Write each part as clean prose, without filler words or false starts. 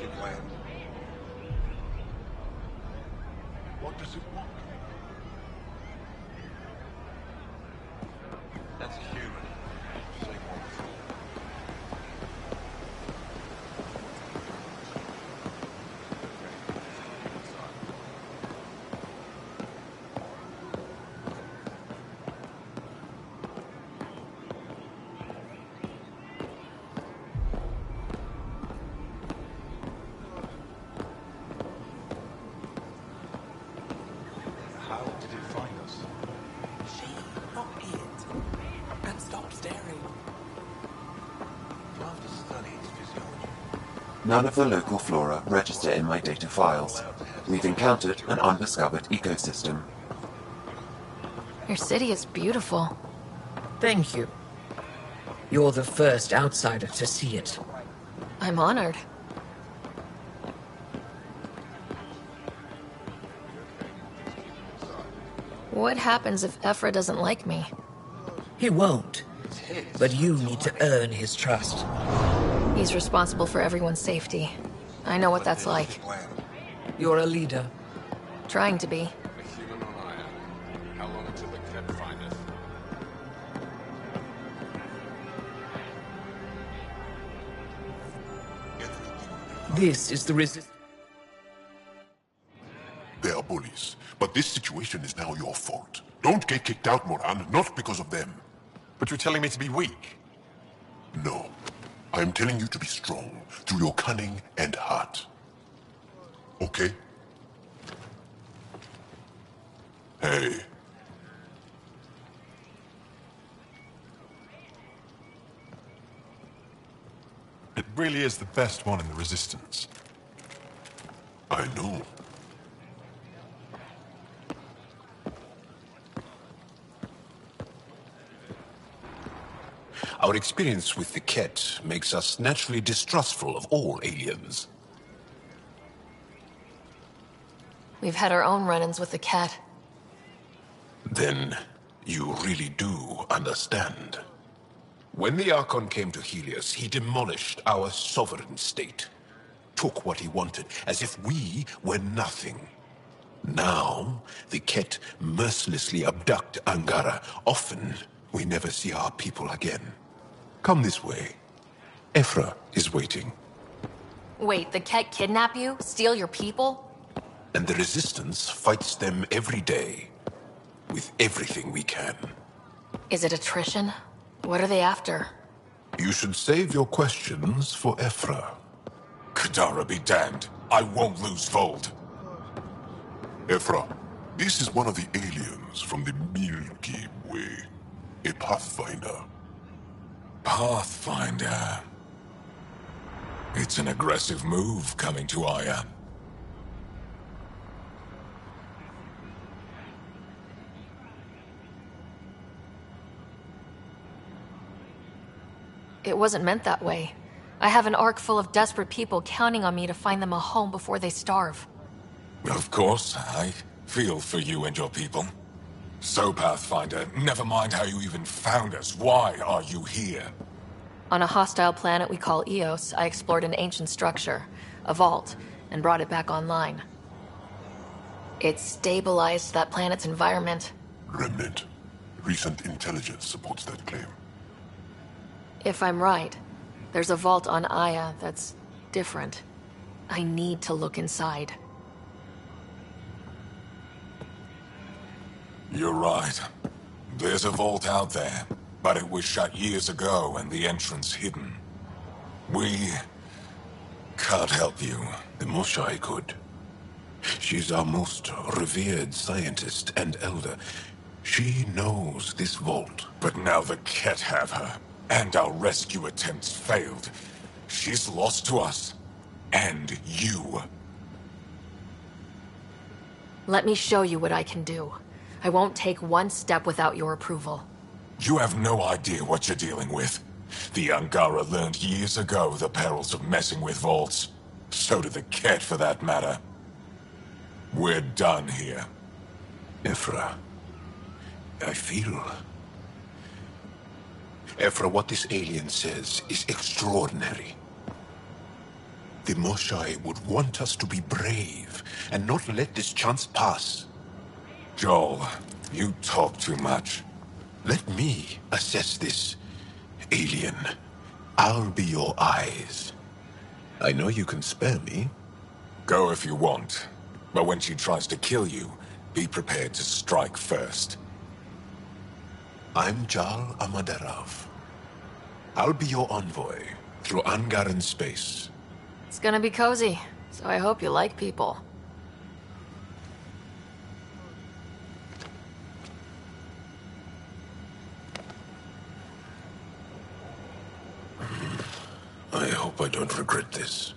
plan? What does it want? That's a human. Same one before. How did it find us? She, not it. And stop staring. Love to study its physiology. None of the local flora register in my data files. We've encountered an undiscovered ecosystem. Your city is beautiful. Thank you. You're the first outsider to see it. I'm honored. What happens if Ephra doesn't like me? He won't. But you need to earn his trust. He's responsible for everyone's safety. I know what that's like. Plan. You're a leader. Trying to be. A human on Aya. How long until the Ket find us? This is the resistance. They are bullies, but this situation is now your fault. Don't get kicked out, Moran, not because of them. But you're telling me to be weak? No. I am telling you to be strong, through your cunning and heart. Okay? Hey. It really is the best one in the Resistance. I know. Our experience with the Ket makes us naturally distrustful of all aliens. We've had our own run-ins with the cat. Then you really do understand. When the Archon came to Helios, he demolished our sovereign state. Took what he wanted, as if we were nothing. Now, the Ket mercilessly abduct Angara. Often, we never see our people again. Come this way. Ephra is waiting. Wait, the cat kidnap you? Steal your people? And the Resistance fights them every day. With everything we can. Is it attrition? What are they after? You should save your questions for Ephra. Kadara be damned. I won't lose Vold. Ephra, this is one of the aliens from the Milky Way. A Pathfinder. Pathfinder. It's an aggressive move coming to Aya. It wasn't meant that way. I have an ark full of desperate people counting on me to find them a home before they starve. Of course, I feel for you and your people. So, Pathfinder, never mind how you even found us. Why are you here? On a hostile planet we call Eos, I explored an ancient structure, a vault, and brought it back online. It stabilized that planet's environment. Remnant. Recent intelligence supports that claim. If I'm right, there's a vault on Aya that's different. I need to look inside. You're right. There's a vault out there, but it was shut years ago and the entrance hidden. We can't help you. The Moshai could. She's our most revered scientist and elder. She knows this vault. But now the Ket have her, and our rescue attempts failed. She's lost to us, and you. Let me show you what I can do. I won't take one step without your approval. You have no idea what you're dealing with. The Angara learned years ago the perils of messing with vaults. So did the Ket, for that matter. We're done here. Ephra, I feel... Ephra, what this alien says is extraordinary. The Moshai would want us to be brave and not let this chance pass. Joel, you talk too much. Let me assess this, alien. I'll be your eyes. I know you can spare me. Go if you want, but when she tries to kill you, be prepared to strike first. I'm Jal Amaderov. I'll be your envoy through Angaran space. It's gonna be cozy, so I hope you like people. I hope I don't regret this.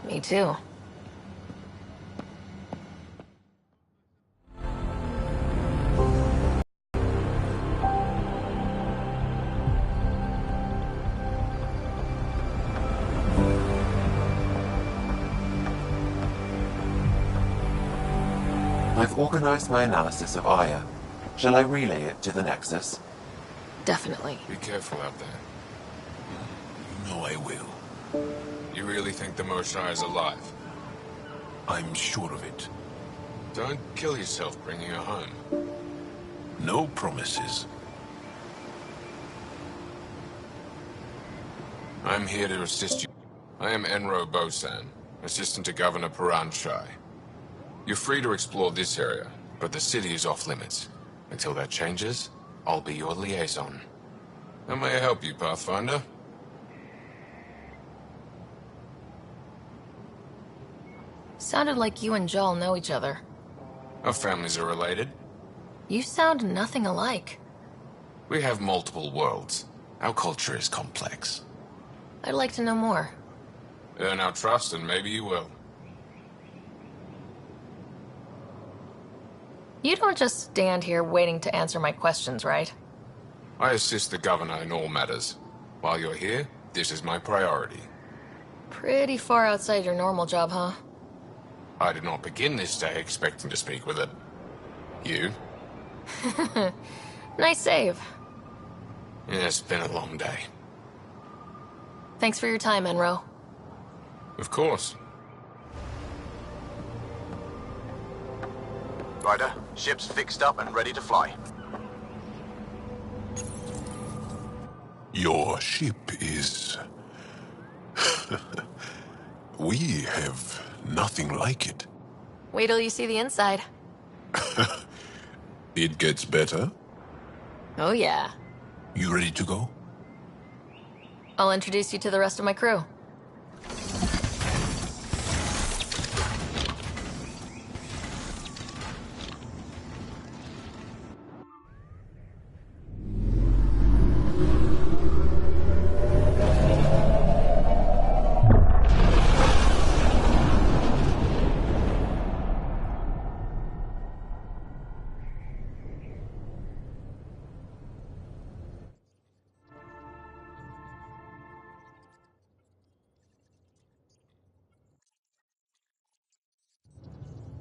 Me too. I've organized my analysis of Aya. Shall I relay it to the Nexus? Definitely. Be careful out there. You know I will. You really think the Moshai is alive? I'm sure of it. Don't kill yourself bringing her home. No promises. I'm here to assist you. I am Enro Bosan, assistant to Governor Paran Shai. You're free to explore this area, but the city is off limits. Until that changes, I'll be your liaison. How may I help you, Pathfinder? Sounded like you and Joel know each other. Our families are related. You sound nothing alike. We have multiple worlds. Our culture is complex. I'd like to know more. Earn our trust and maybe you will. You don't just stand here waiting to answer my questions, right? I assist the governor in all matters. While you're here, this is my priority. Pretty far outside your normal job, huh? I did not begin this day expecting to speak with it. You? Nice save. Yeah, it's been a long day. Thanks for your time, Enro. Of course. Ryder, ship's fixed up and ready to fly. Your ship is... We have nothing like it. Wait till you see the inside. It gets better. Oh yeah. You ready to go? I'll introduce you to the rest of my crew.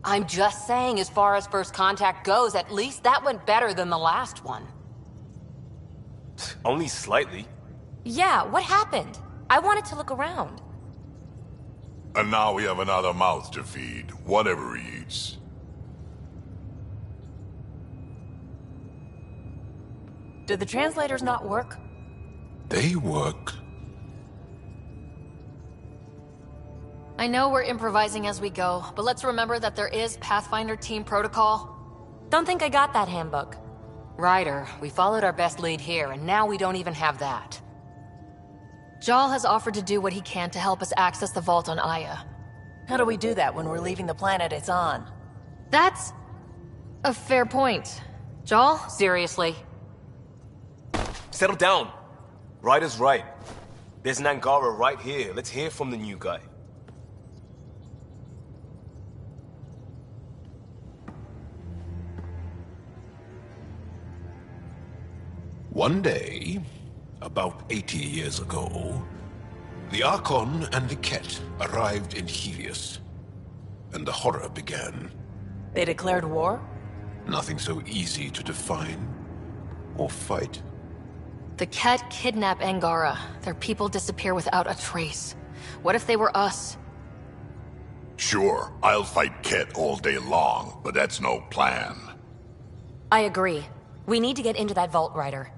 I'm just saying, as far as first contact goes, at least that went better than the last one. Only slightly. Yeah, what happened? I wanted to look around. And now we have another mouth to feed, whatever he eats. Did the translators not work? They work. I know we're improvising as we go, but let's remember that there is Pathfinder team protocol. Don't think I got that handbook. Ryder, we followed our best lead here, and now we don't even have that. Jal has offered to do what he can to help us access the vault on Aya. How do we do that when we're leaving the planet it's on? That's a fair point. Jal? Seriously? Settle down. Ryder's right. There's an Angara right here. Let's hear from the new guy. One day, about 80 years ago, the Archon and the Ket arrived in Helios, and the horror began. They declared war? Nothing so easy to define or fight. The Ket kidnap Angara. Their people disappear without a trace. What if they were us? Sure, I'll fight Ket all day long, but that's no plan. I agree. We need to get into that vault, Ryder.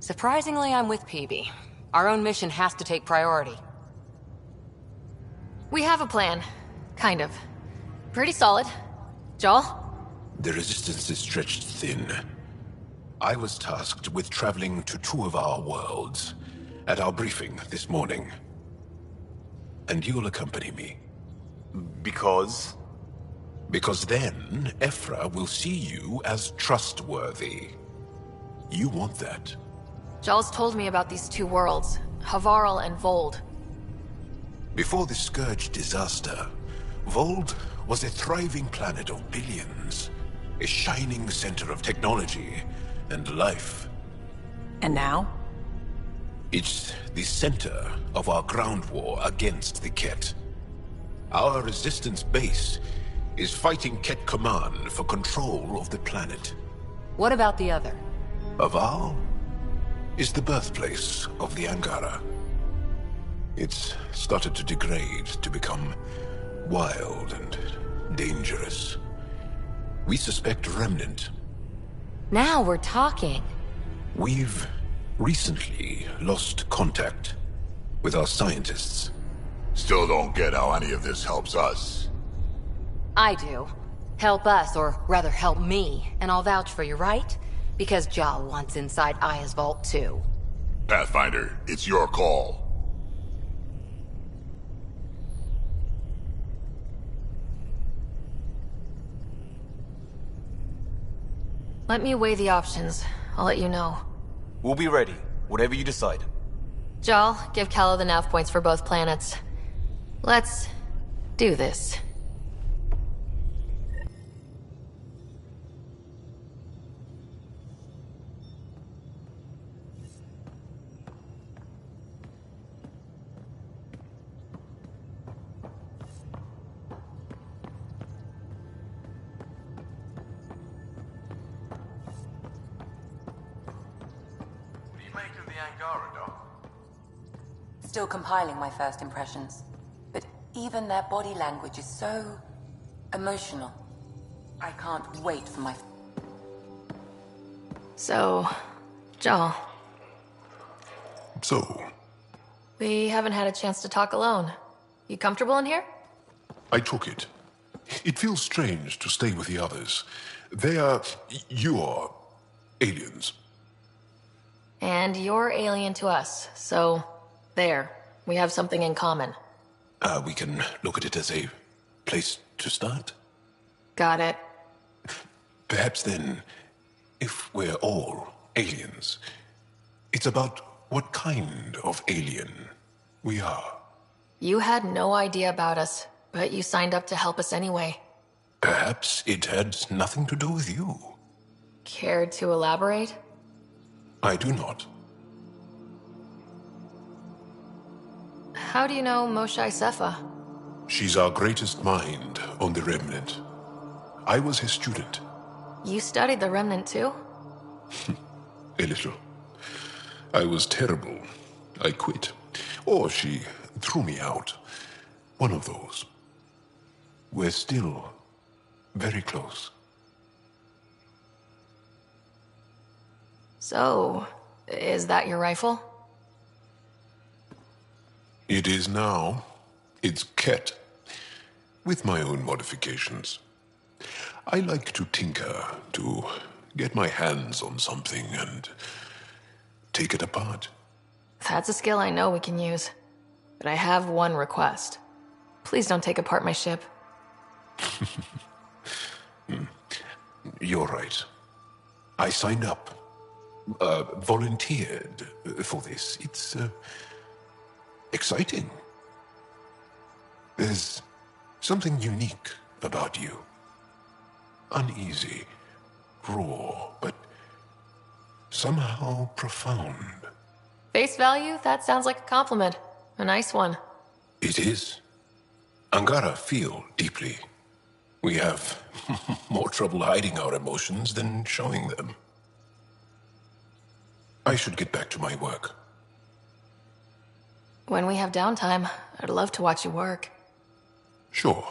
Surprisingly, I'm with PB. Our own mission has to take priority. We have a plan. Kind of. Pretty solid. Joel? The resistance is stretched thin. I was tasked with traveling to 2 of our worlds at our briefing this morning. And you'll accompany me. Because? Because then, Ephra will see you as trustworthy. You want that. Joel's told me about these 2 worlds, Havarl and Vold. Before the Scourge disaster, Vold was a thriving planet of billions. A shining center of technology and life. And now? It's the center of our ground war against the Ket. Our resistance base is fighting Ket Command for control of the planet. What about the other? Aval is the birthplace of the Angara. It's started to degrade, to become wild and dangerous. We suspect Remnant. Now we're talking. We've recently lost contact with our scientists. Still don't get how any of this helps us. I do. Help us, or rather help me, and I'll vouch for you, right? Because Jal wants inside Aya's vault too. Pathfinder, it's your call. Let me weigh the options. I'll let you know. We'll be ready, whatever you decide. Jal, give Callow the nav points for both planets. Let's do this. Still compiling my first impressions. But even their body language is so emotional. I can't wait for my... So, Jal. So, We haven't had a chance to talk alone. You comfortable in here? I took it. It feels strange to stay with the others. They are... you're... aliens. And you're alien to us, so... there. We have something in common. We can look at it as a place to start. Got it. Perhaps then, if we're all aliens, it's about what kind of alien we are. You had no idea about us, but you signed up to help us anyway. Perhaps it had nothing to do with you. Care to elaborate? I do not. How do you know Moshae Sefa? She's our greatest mind on the Remnant. I was his student. You studied the Remnant too? A little. I was terrible. I quit. Or she threw me out. One of those. We're still very close. So, is that your rifle? It is now. It's Ket. With my own modifications. I like to tinker, to get my hands on something and take it apart. That's a skill I know we can use. But I have one request. Please don't take apart my ship. You're right. I signed up. Volunteered for this. It's, exciting. There's something unique about you. Uneasy, raw, but somehow profound. Face value? That sounds like a compliment. A nice one. It is. Angara feel deeply. We have more trouble hiding our emotions than showing them. I should get back to my work. When we have downtime, I'd love to watch you work. Sure.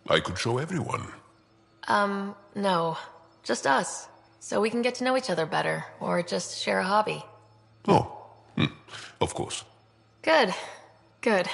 I could show everyone. No. Just us. So we can get to know each other better, or just share a hobby. Oh, of course. Good. Good.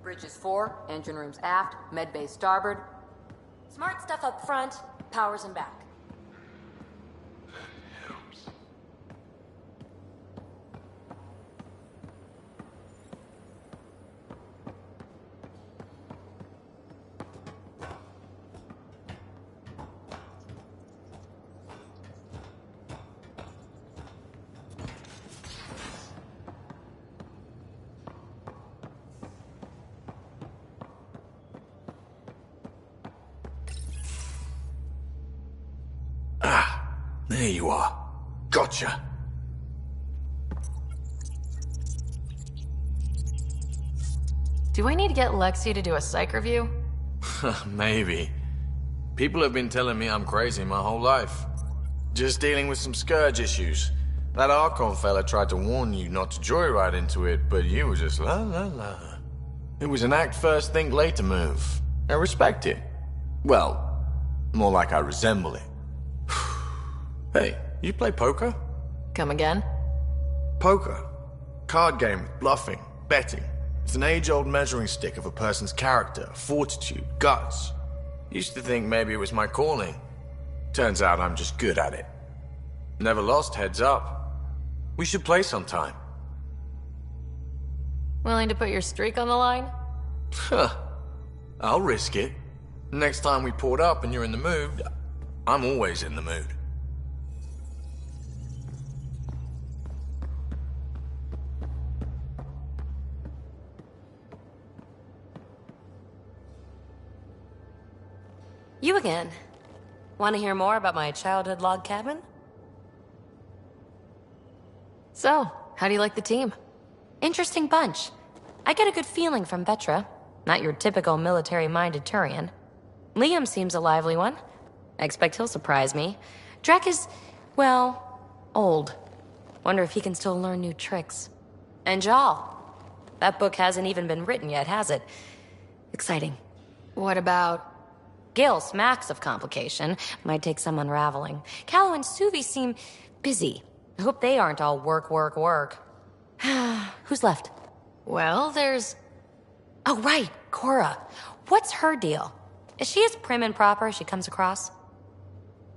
Bridges 4, engine rooms aft, med bay starboard. Smart stuff up front, powers in back. There you are. Gotcha. Do I need to get Lexi to do a psych review? Maybe. People have been telling me I'm crazy my whole life. Just dealing with some scourge issues. That Archon fella tried to warn you not to joyride into it, but you were just la la la. It was an act first, think later move. I respect it. Well, more like I resemble it. Hey, you play poker? Come again? Poker. Card game with bluffing, betting. It's an age-old measuring stick of a person's character, fortitude, guts. Used to think maybe it was my calling. Turns out I'm just good at it. Never lost heads up. We should play sometime. Willing to put your streak on the line? Huh. I'll risk it. Next time we port up and you're in the mood, I'm always in the mood. You again. Want to hear more about my childhood log cabin? So, how do you like the team? Interesting bunch. I get a good feeling from Vetra. Not your typical military-minded Turian. Liam seems a lively one. I expect he'll surprise me. Drek is, well, old. Wonder if he can still learn new tricks. And Jal. That book hasn't even been written yet, has it? Exciting. What about... Gil smacks of complication. Might take some unraveling. Callow and Suvi seem busy. I hope they aren't all work, work, work. Who's left? Well, there's... Oh, right, Cora. What's her deal? Is she as prim and proper as she comes across?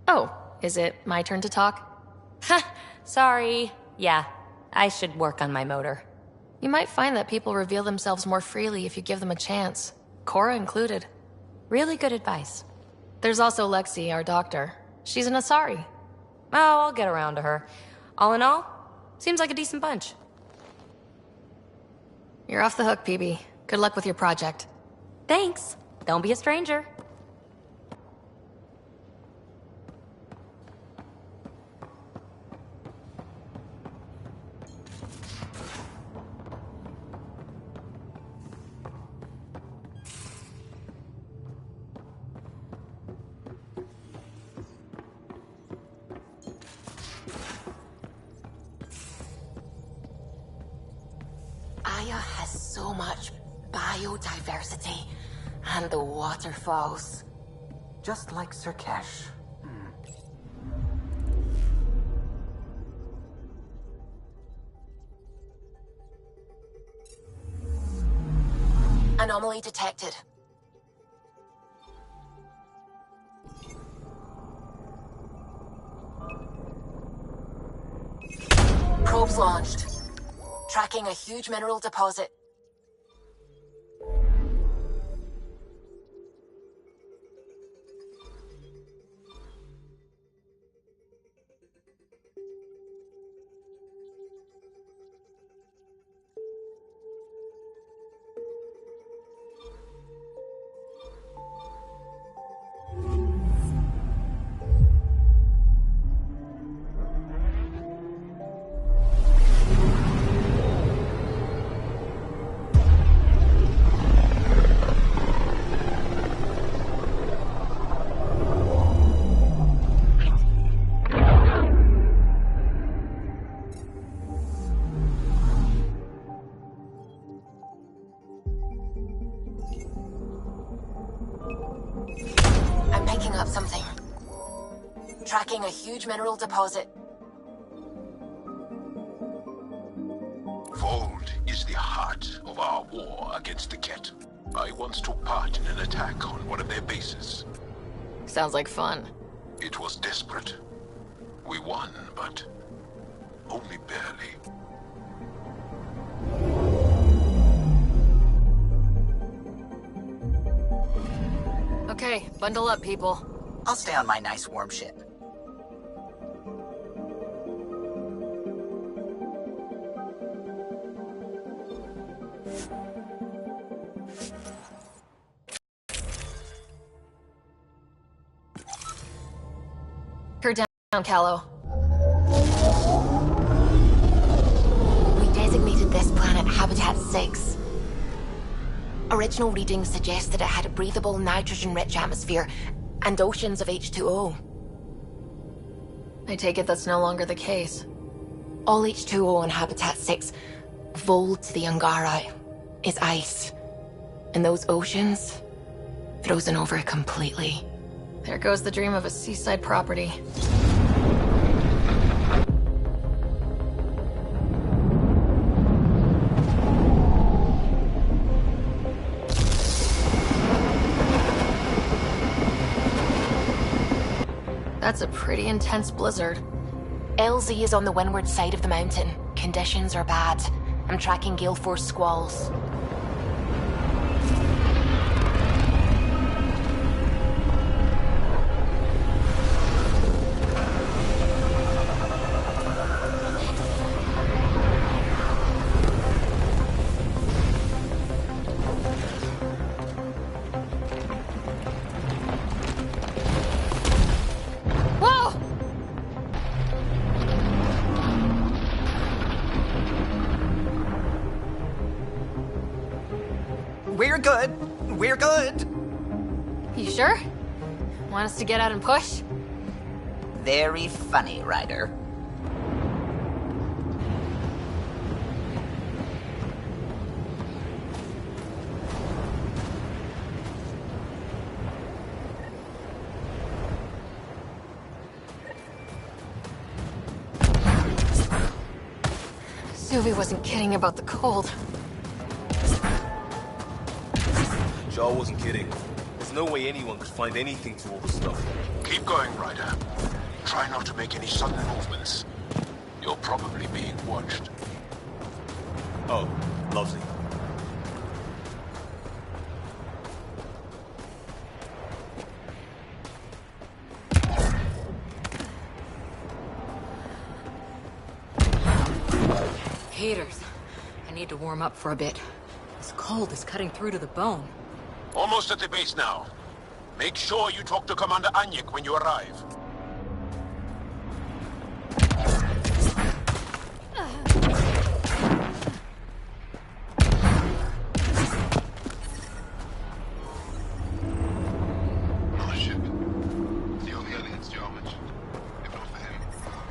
Oh, is it my turn to talk? Ha! Sorry. Yeah, I should work on my motor. You might find that people reveal themselves more freely if you give them a chance. Cora included. Really good advice. There's also Lexi, our doctor. She's an Asari. Oh, I'll get around to her. All in all, seems like a decent bunch. You're off the hook, PB. Good luck with your project. Thanks. Don't be a stranger. Aya has so much biodiversity. And the waterfalls. Just like Sirkesh. Anomaly detected. Probes launched. Tracking a huge mineral deposit. I'm picking up something. Tracking a huge mineral deposit. Vold is the heart of our war against the Ket. I once took part in an attack on one of their bases. Sounds like fun. It was desperate. We won, but only barely. Okay, bundle up, people. I'll stay on my nice warm ship. Her down, Callow. We designated this planet Habitat 6. Original readings suggest that it had a breathable, nitrogen-rich atmosphere and oceans of H2O. I take it that's no longer the case. All H2O on Habitat 6, Vold to the Angara, is ice. And those oceans, frozen over completely. There goes the dream of a seaside property. That's a pretty intense blizzard. LZ is on the windward side of the mountain. Conditions are bad. I'm tracking gale force squalls. We're good. We're good. You sure? Want us to get out and push? Very funny, Ryder. Suvi wasn't kidding about the cold. Jaw wasn't kidding. There's no way anyone could find anything to all the stuff. Keep going, Ryder. Try not to make any sudden movements. You're probably being watched. Oh, lovely. Haters. I need to warm up for a bit. This cold is cutting through to the bone. Almost at the base now. Make sure you talk to Commander Anyik when you arrive.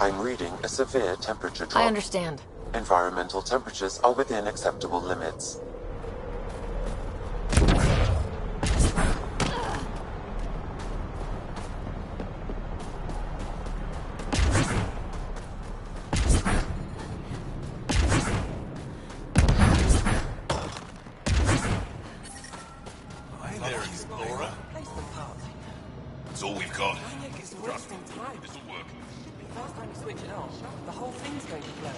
I'm reading a severe temperature drop. I understand. Environmental temperatures are within acceptable limits. there, Explorer. It's all we've got. Trust me, this'll work. First time you switch it on, the whole thing's going to blow.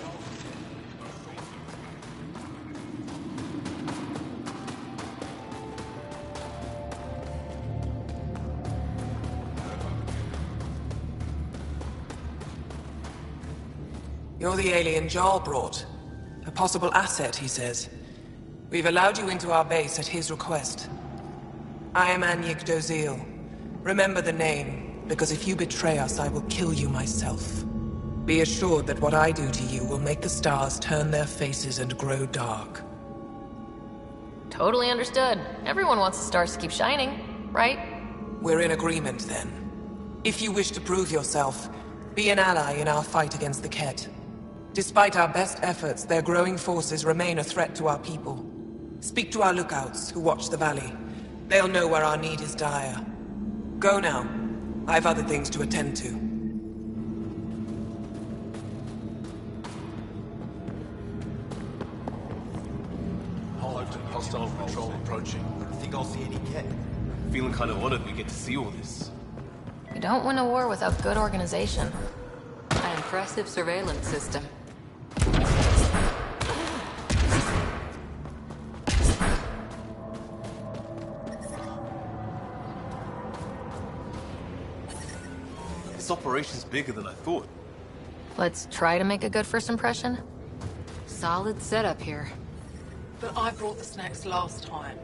You're the alien Jarl brought. A possible asset, he says. We've allowed you into our base at his request. I am Anyik Dozil. Remember the name, because if you betray us, I will kill you myself. Be assured that what I do to you will make the stars turn their faces and grow dark. Totally understood. Everyone wants the stars to keep shining, right? We're in agreement, then. If you wish to prove yourself, be an ally in our fight against the Ket. Despite our best efforts, their growing forces remain a threat to our people. Speak to our lookouts, who watch the valley. They'll know where our need is dire. Go now. I've other things to attend to. Hostile patrol approaching. I think I'll see any Ket. Feeling kind of honored we get to see all this. You don't win a war without good organization. An impressive surveillance system. This operation's bigger than I thought. Let's try to make a good first impression. Solid setup here. But I brought the snacks last time.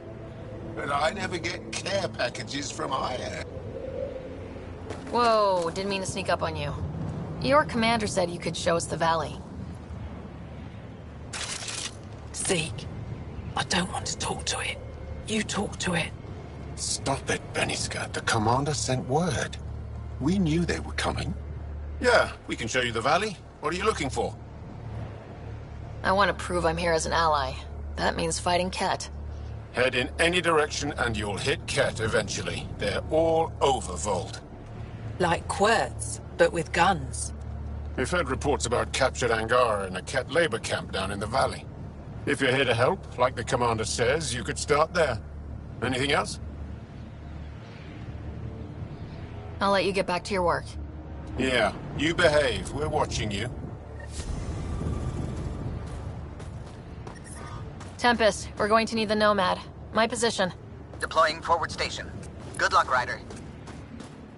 But I never get care packages from Aya. Whoa, didn't mean to sneak up on you. Your commander said you could show us the valley. Zeke, I don't want to talk to it. You talk to it. Stop it, Beniska. The commander sent word. We knew they were coming. Yeah, we can show you the valley. What are you looking for? I want to prove I'm here as an ally. That means fighting Ket. Head in any direction and you'll hit Ket eventually. They're all over Vold. Like Querts, but with guns. We've heard reports about captured Angara in a Ket labor camp down in the valley. If you're here to help, like the commander says, you could start there. Anything else? I'll let you get back to your work. Yeah, you behave. We're watching you. Tempest, we're going to need the Nomad. My position. Deploying forward station. Good luck, Ryder.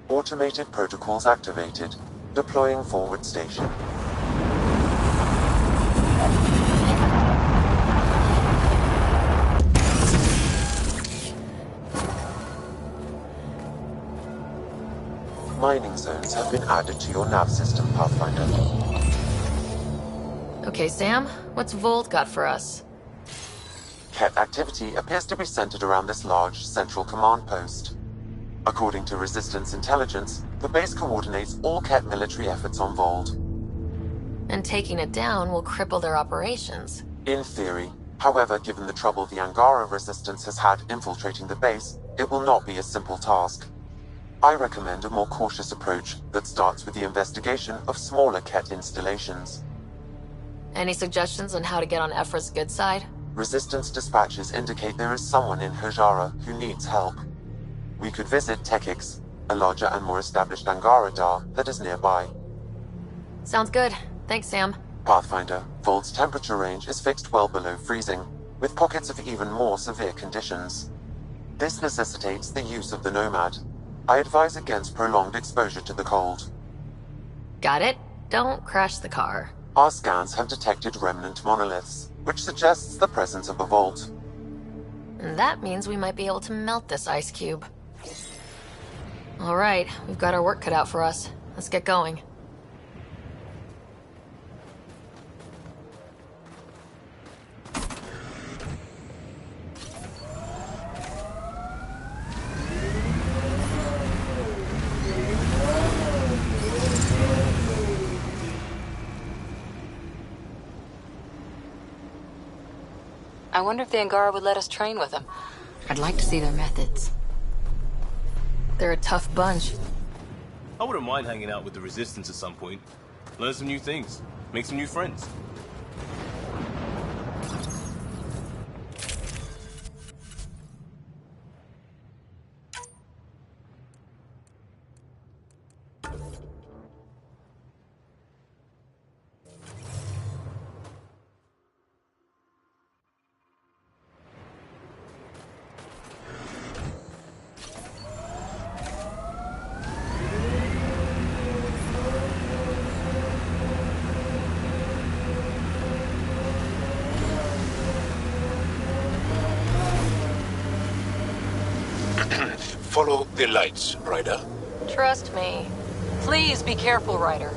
Automated protocols activated. Deploying forward station. Mining zones have been added to your nav system, Pathfinder. Okay, Sam, what's Vold got for us? Ket activity appears to be centered around this large central command post. According to Resistance intelligence, the base coordinates all Ket military efforts on Vold. And taking it down will cripple their operations. In theory. However, given the trouble the Angara Resistance has had infiltrating the base, it will not be a simple task. I recommend a more cautious approach that starts with the investigation of smaller Ket installations. Any suggestions on how to get on Ephra's good side? Resistance dispatches indicate there is someone in Hajara who needs help. We could visit Tekix, a larger and more established Angara Dar that is nearby. Sounds good. Thanks, Sam. Pathfinder, Vold's temperature range is fixed well below freezing, with pockets of even more severe conditions. This necessitates the use of the Nomad. I advise against prolonged exposure to the cold. Got it. Don't crash the car. Our scans have detected remnant monoliths, which suggests the presence of a vault. And that means we might be able to melt this ice cube. All right, we've got our work cut out for us. Let's get going. I wonder if the Angara would let us train with them. I'd like to see their methods. They're a tough bunch. I wouldn't mind hanging out with the Resistance at some point. Learn some new things. Make some new friends. Follow the lights, Ryder. Trust me. Please be careful, Ryder.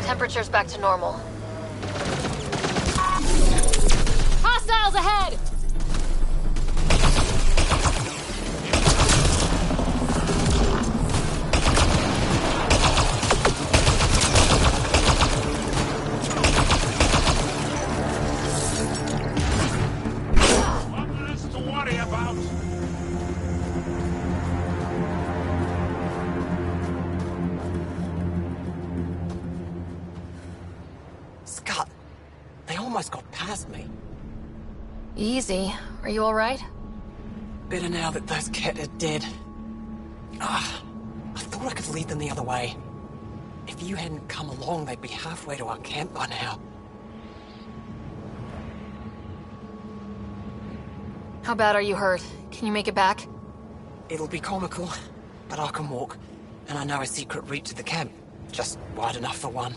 Temperature's back to normal. Hostiles ahead! Nothing else to worry about. Scott, they almost got past me. Easy. Are you alright? Better now that those Ket are dead. Ah, I thought I could lead them the other way. If you hadn't come along, they'd be halfway to our camp by now. How bad are you hurt? Can you make it back? It'll be comical, but I can walk. And I know a secret route to the camp. Just wide enough for one.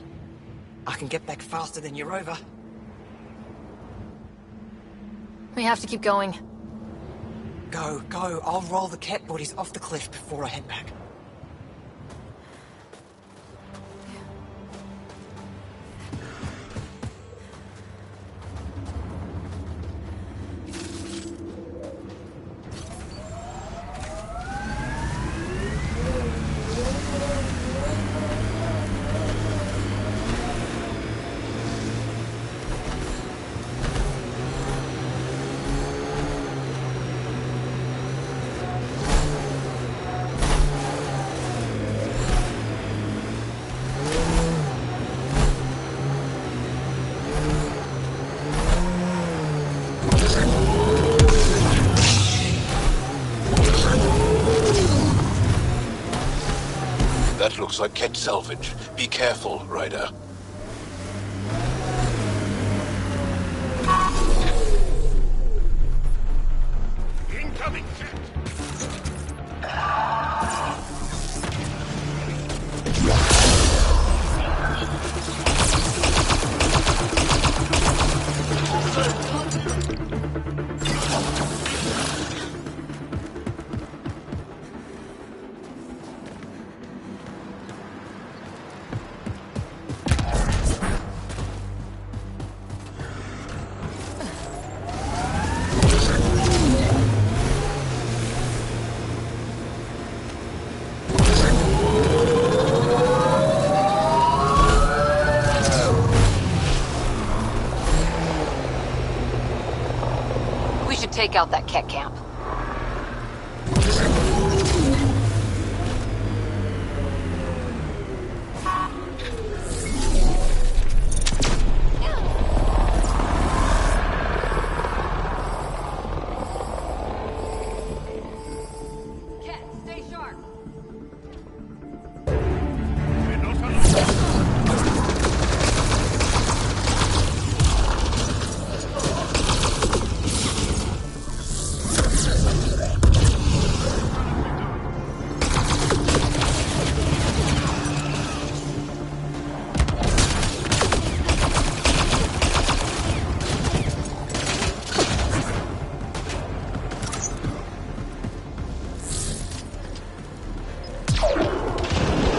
I can get back faster than you're over. We have to keep going. Go, go. I'll roll the cat bodies off the cliff before I head back. That looks like Ket salvage. Be careful, Ryder. Incoming cat. We should take out that Ket camp. Ket, stay sharp.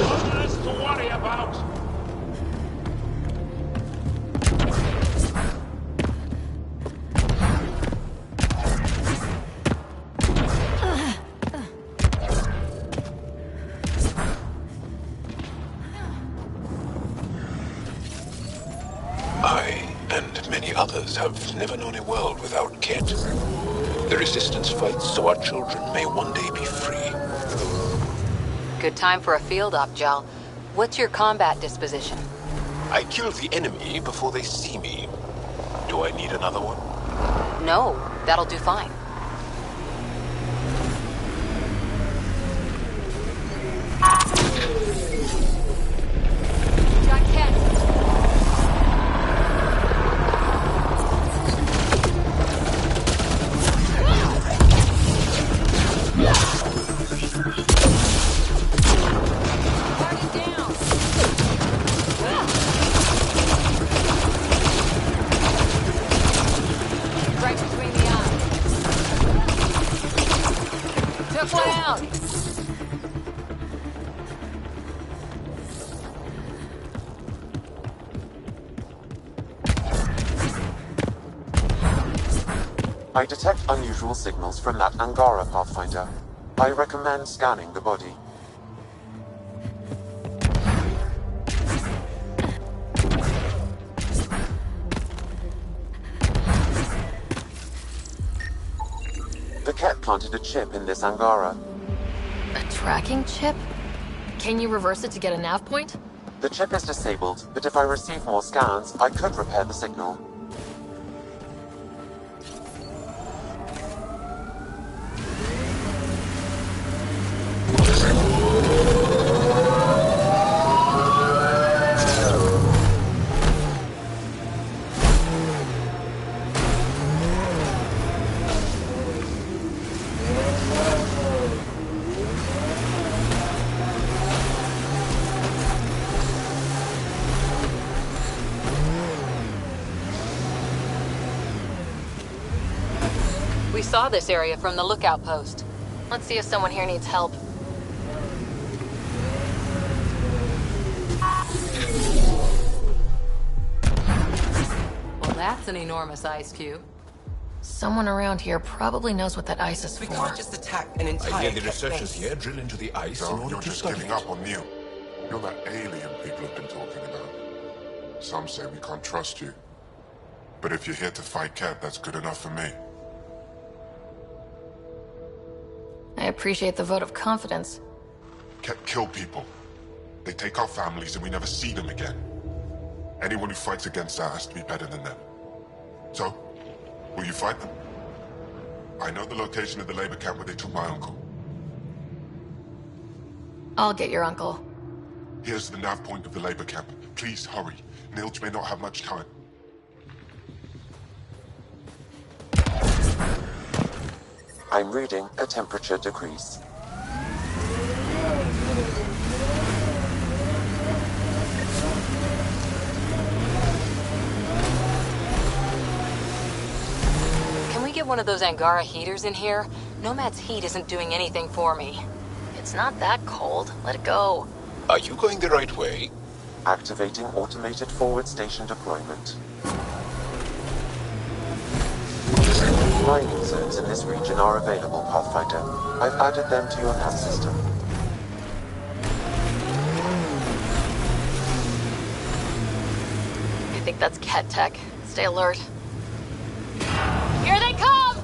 Nothing else to worry about. I, and many others, have never known a world without Ket. The Resistance fights so our children may one day be free. Good time for a field op, Jal. What's your combat disposition? I kill the enemy before they see me. Do I need another one? No, that'll do fine. Got Ket. Right between the eyes. Took one out. I detect unusual signals from that Angara, Pathfinder. I recommend scanning the body. The Ket planted a chip in this Angara. A tracking chip? Can you reverse it to get a nav point? The chip is disabled, but if I receive more scans, I could repair the signal. We saw this area from the lookout post. Let's see if someone here needs help. Well, that's an enormous ice cube. Someone around here probably knows what that ice is for. We can't just attack an entire I hear the Ket researchers base. here drill into the ice in No, order you're to just study giving it. up on Neil. You're that alien people have been talking about. Some say we can't trust you. But if you're here to fight Ket, that's good enough for me. I appreciate the vote of confidence. Ket kill people. They take our families and we never see them again. Anyone who fights against that has to be better than them. So, will you fight them? I know the location of the labor camp where they took my uncle. I'll get your uncle. Here's the nav point of the labor camp. Please hurry. Nilge may not have much time. I'm reading a temperature decrease. Can we get one of those Angara heaters in here? Nomad's heat isn't doing anything for me. It's not that cold. Let it go. Are you going the right way? Activating automated forward station deployment. Mining zones in this region are available, Pathfinder. I've added them to your nav system. I think that's Ket tech. Stay alert. Here they come!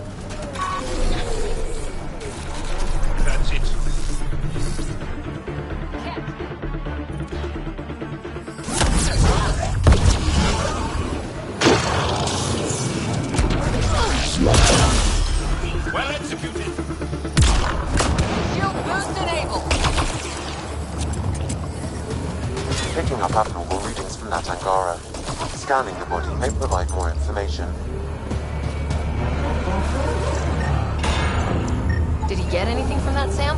That's it. Well executed. Shield boost enabled. Picking up abnormal readings from that Angara. Scanning the body may provide more information. Did he get anything from that, Sam?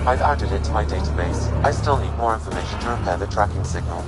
I've added it to my database. I still need more information to repair the tracking signal.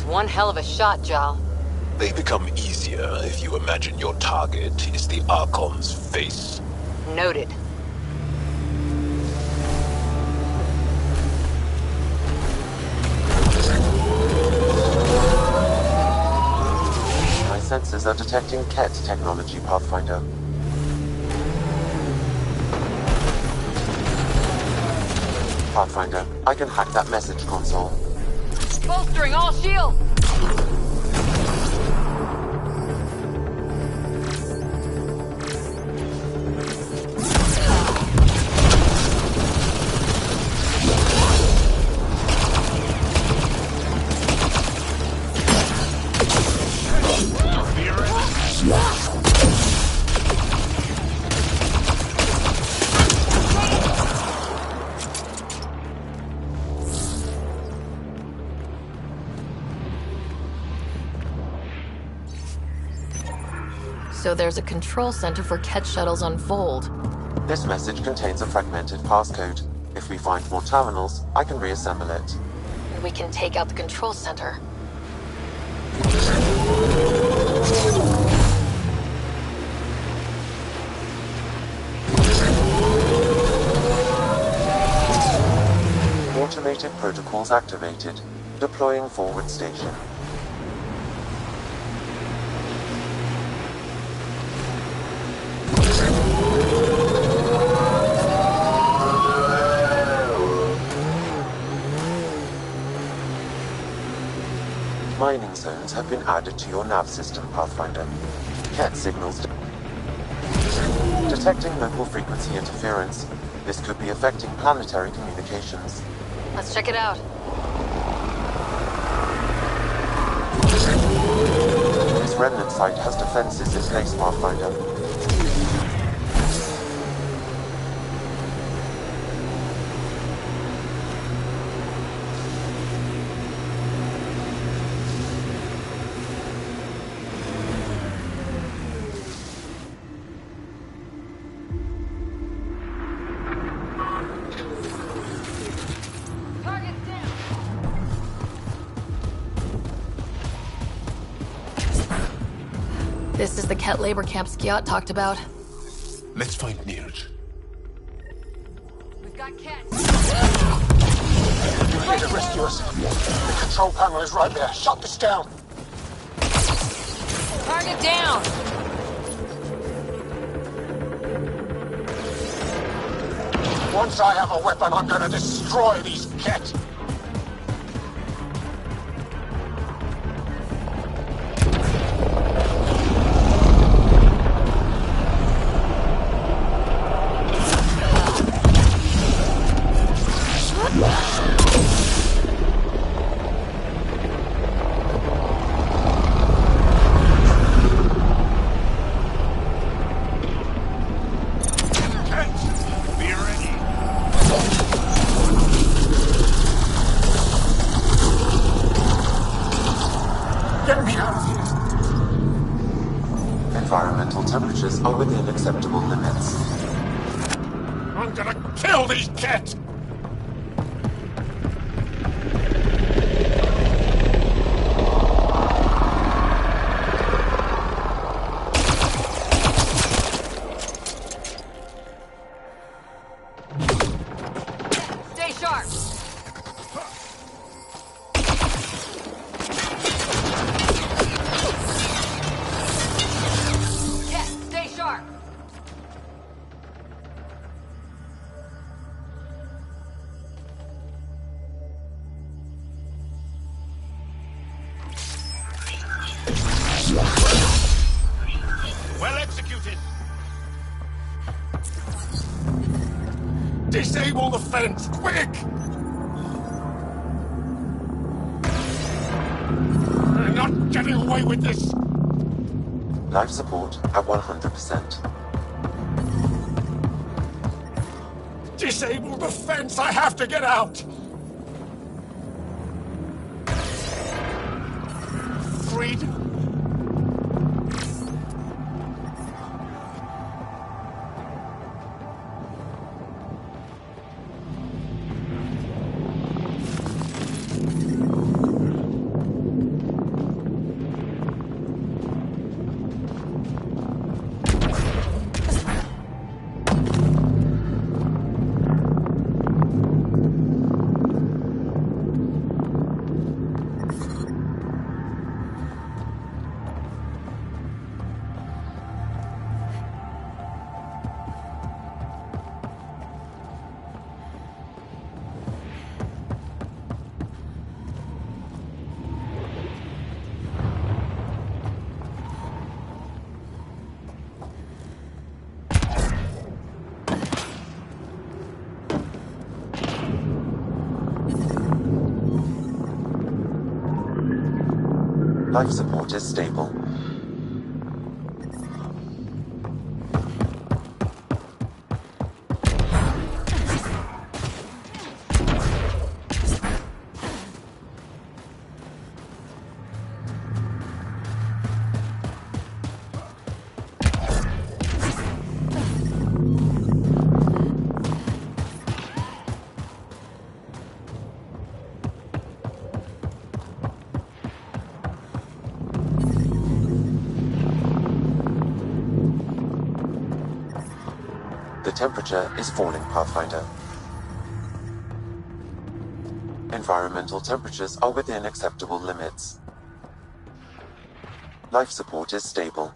One hell of a shot, Jal. They become easier if you imagine your target is the Archon's face. Noted. are detecting Ket technology, Pathfinder. Pathfinder, I can hack that message console. Bolstering all shields! So there's a control center for Ket shuttles on Fold. This message contains a fragmented passcode. If we find more terminals, I can reassemble it. And we can take out the control center. Automated protocols activated. Deploying forward station. Mining zones have been added to your nav system, Pathfinder. Ket signals detecting local frequency interference. This could be affecting planetary communications. Let's check it out. This remnant site has defenses in place, Pathfinder. This is the Ket labor camp Skiat talked about. Let's find Nirj. We've got Ket. You're here to rescue us. The control panel is right there. Shut this down. Target down! Once I have a weapon, I'm gonna destroy these Ket. Environmental temperatures are within acceptable limits. I'm gonna kill these Ket! Stay sharp! Ket, stay sharp! Well executed! Disable the fence, quick! We're not getting away with this! Life support at 100%. Disable the fence! I have to get out! Freedom! Life support is stable. The temperature is falling, Pathfinder. Environmental temperatures are within acceptable limits. Life support is stable.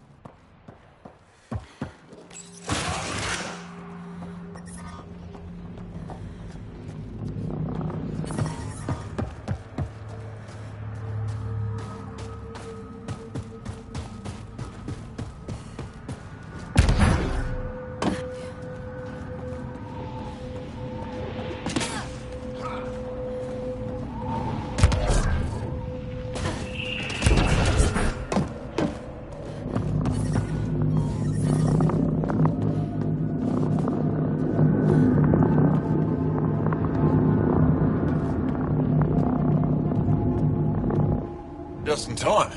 Just in time.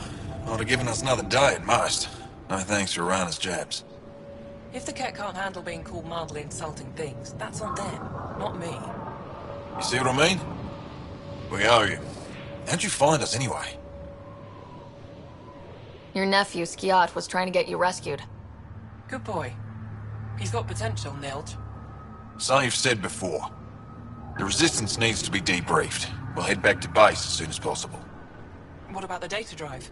Ought have given us another day at most. No thanks for Rana's jabs. If the cat can't handle being called mildly insulting things, that's on them, not me. You see what I mean? We owe you. How'd you find us anyway? Your nephew, Skiat, was trying to get you rescued. Good boy. He's got potential, Nilge. So you've said before. The Resistance needs to be debriefed. We'll head back to base as soon as possible. What about the data drive?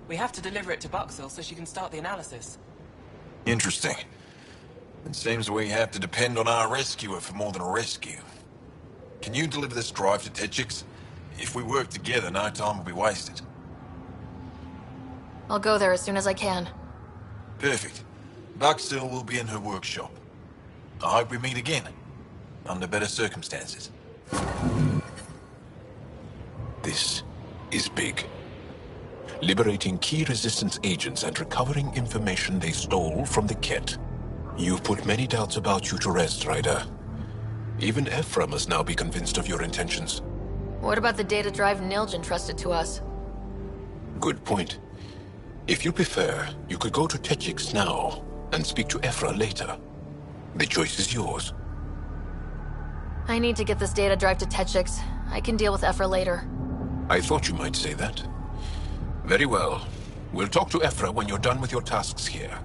We have to deliver it to Buxel so she can start the analysis. Interesting. It seems we have to depend on our rescuer for more than a rescue. Can you deliver this drive to Techix? If we work together, no time will be wasted. I'll go there as soon as I can. Perfect. Buxel will be in her workshop. I hope we meet again, under better circumstances. This is big. Liberating key Resistance agents and recovering information they stole from the Ket. You've put many doubts about you to rest, Ryder. Even Ephra must now be convinced of your intentions. What about the data drive Nilge entrusted to us? Good point. If you prefer, you could go to Techix now and speak to Ephra later. The choice is yours. I need to get this data drive to Techix. I can deal with Ephra later. I thought you might say that. Very well. We'll talk to Ephra when you're done with your tasks here.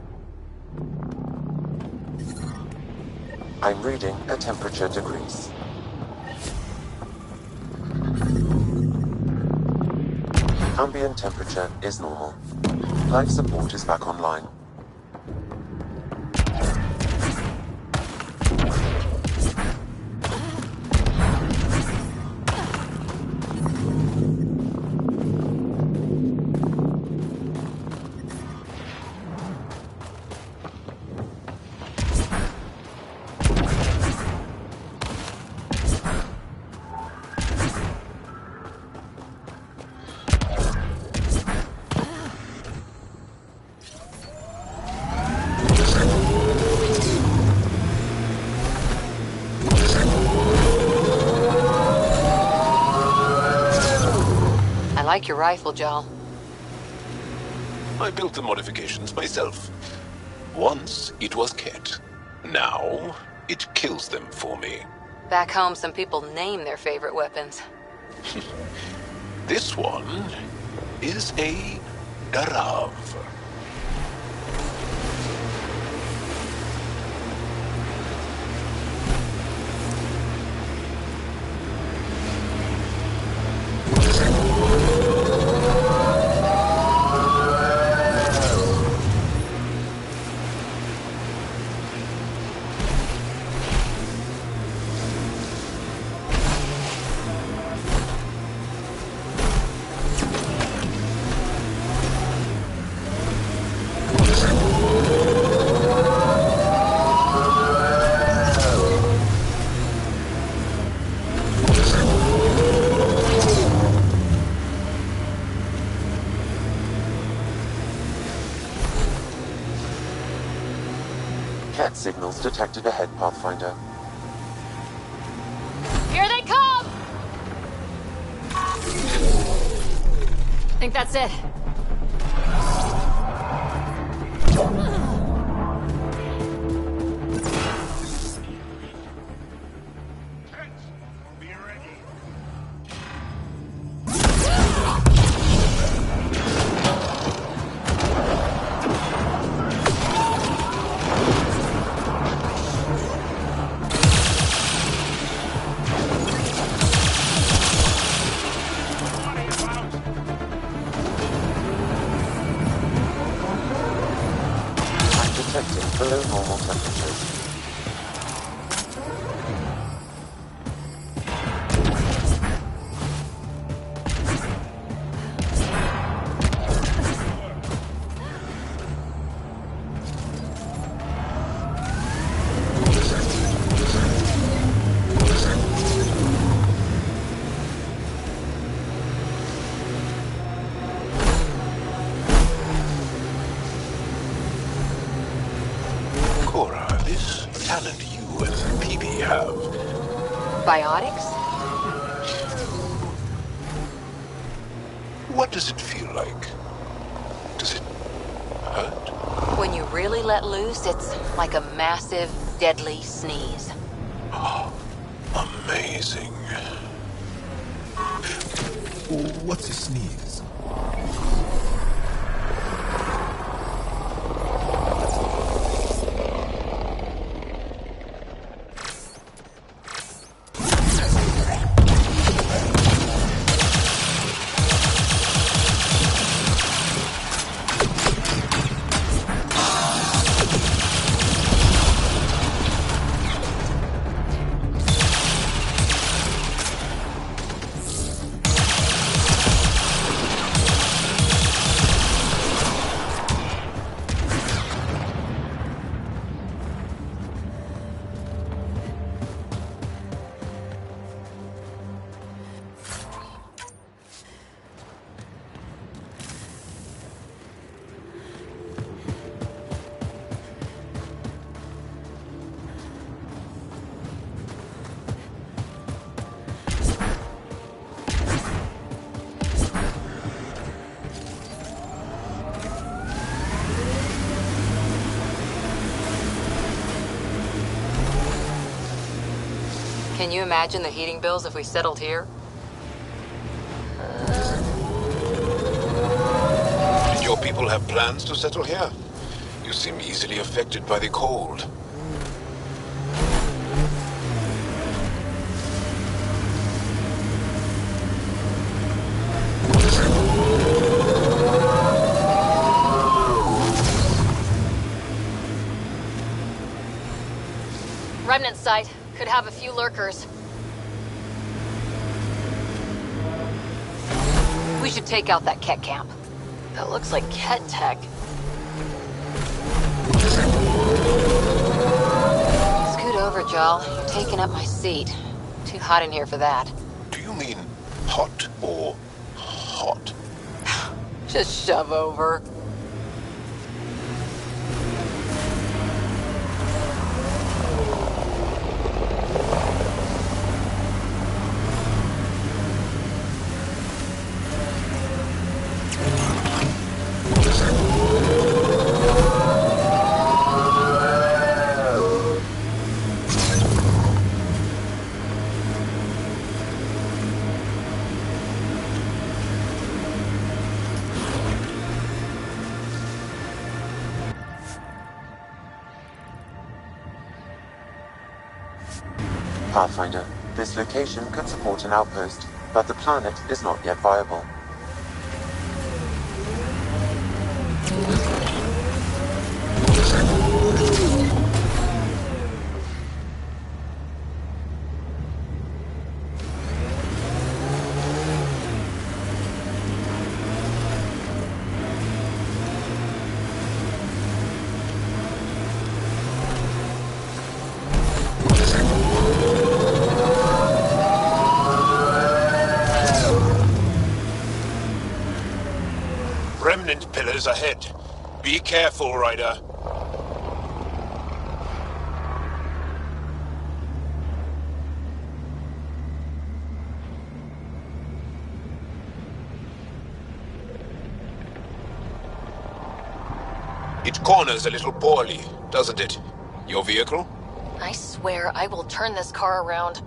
I'm reading a temperature decrease. Ambient temperature is normal. Life support is back online. I like your rifle, Jal. I built the modifications myself. Once it was Ket. Now it kills them for me. Back home, some people name their favorite weapons. This one is a Garav. signals detected ahead, Pathfinder. Here they come! Think that's it. Detecting below normal temperatures. Talent you and PB have. Biotics? What does it feel like? Does it hurt? When you really let loose, it's like a massive, deadly sneeze. Oh, amazing. What's a sneeze? Can you imagine the heating bills if we settled here? Did your people have plans to settle here? You seem easily affected by the cold. Remnant site. Could have a few lurkers. We should take out that Ket camp. That looks like Ket tech. Scoot over, Jal. You're taking up my seat. Too hot in here for that. Do you mean hot or hot? Just shove over. Pathfinder, this location could support an outpost, but the planet is not yet viable. Remnant pillars ahead. Be careful, Ryder. It corners a little poorly, doesn't it? Your vehicle? I swear I will turn this car around.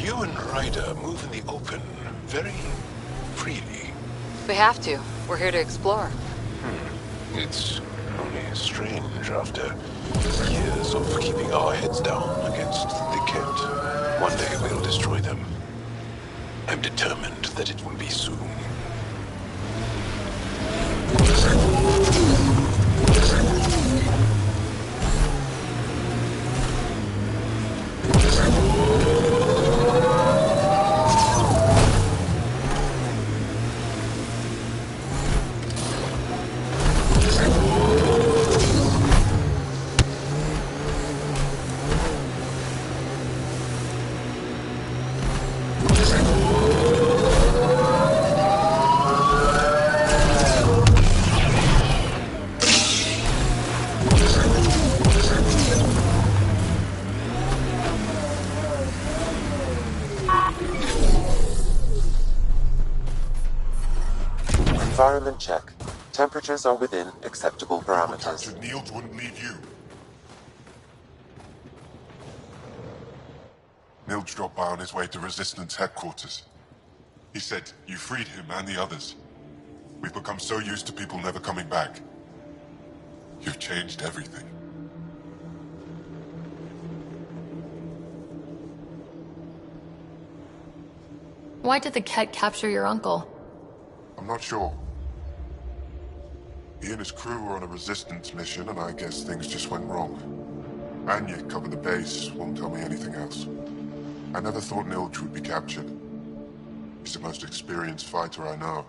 You and Ryder move in the open very freely. We have to. We're here to explore. It's only strange after years of keeping our heads down against the Kent. One day we'll destroy them. I'm determined that it will be soon. Environment check. Temperatures are within acceptable parameters. Captured Niels wouldn't leave you. Nils dropped by on his way to Resistance headquarters. He said you freed him and the others. We've become so used to people never coming back. You've changed everything. Why did the Ket capture your uncle? I'm not sure. He and his crew were on a Resistance mission, and I guess things just went wrong. Anya covered the base, won't tell me anything else. I never thought Nilj would be captured. He's the most experienced fighter I know.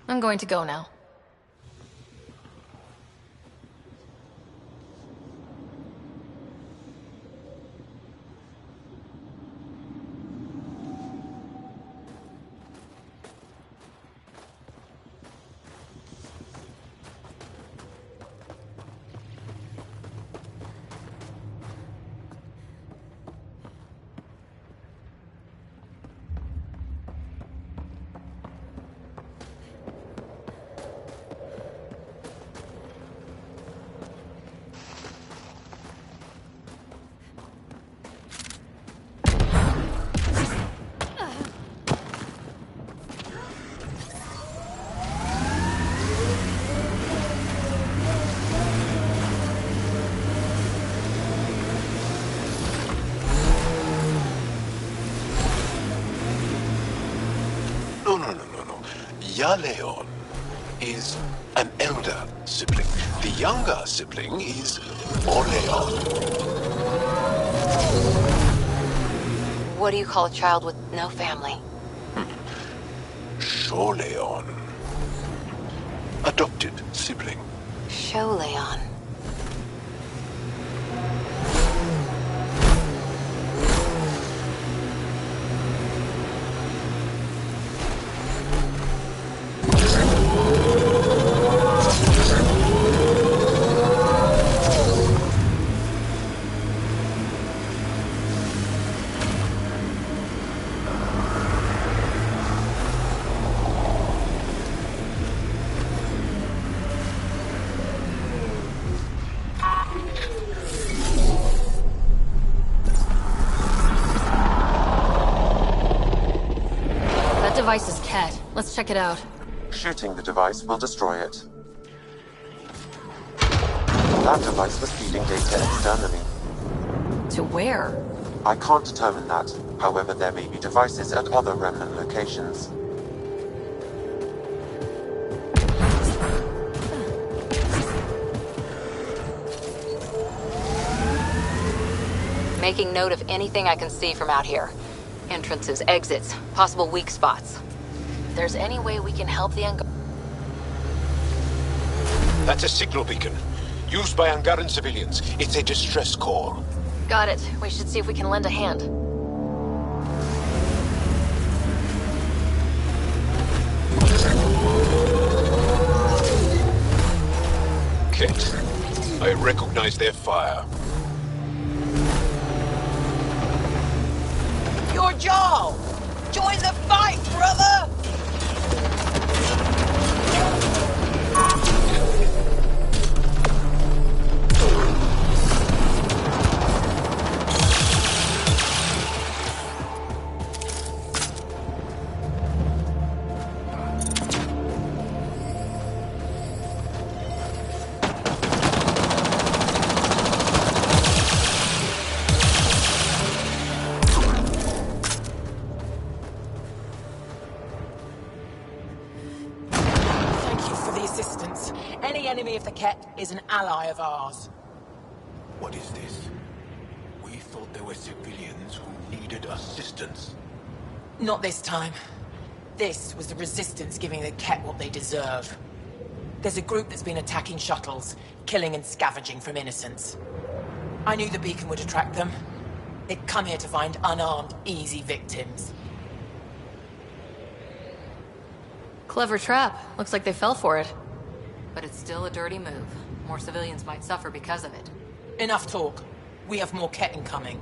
I'm going to go now. No. Yaleon is an elder sibling. The younger sibling is Oleon. What do you call a child with no family? Sholeon. Adopted sibling. Sholeon. Device is Ket. Let's check it out. Shooting the device will destroy it. That device was feeding data externally. To where? I can't determine that. However, there may be devices at other remnant locations. Making note of anything I can see from out here. Entrances, exits, possible weak spots. If there's any way we can help the That's a signal beacon. Used by Angaran civilians. It's a distress call. Got it. We should see if we can lend a hand. Ket. I recognize their fire. You're Jarl! Join the fight, brother! Any enemy of the Ket is an ally of ours. What is this? We thought there were civilians who needed assistance. Not this time. This was the Resistance giving the Ket what they deserve. There's a group that's been attacking shuttles, killing and scavenging from innocents. I knew the beacon would attract them. They'd come here to find unarmed, easy victims. Clever trap. Looks like they fell for it. But it's still a dirty move. More civilians might suffer because of it. Enough talk. We have more Ket incoming.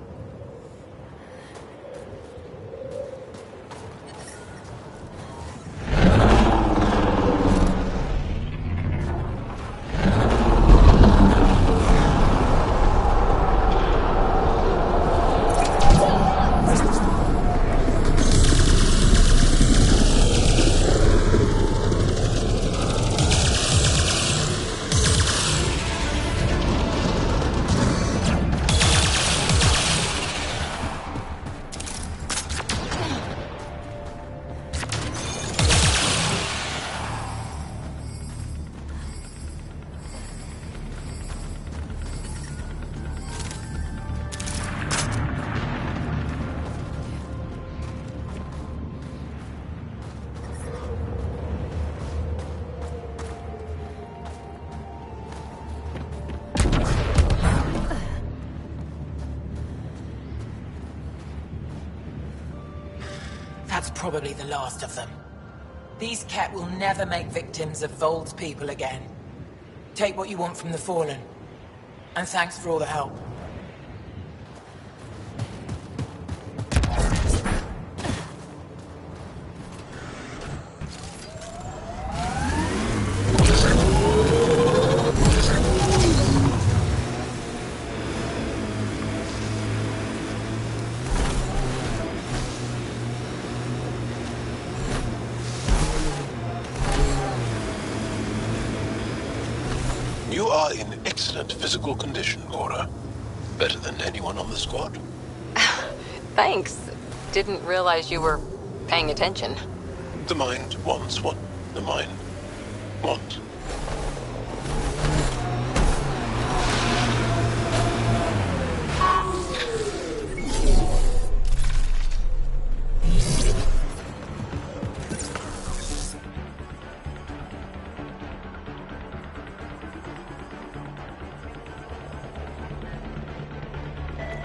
That's probably the last of them. These Ket will never make victims of Vold's people again. Take what you want from the Fallen. And thanks for all the help. You are in excellent physical condition, Cora. Better than anyone on the squad. Thanks. Didn't realize you were paying attention. The mind wants what the mind wants.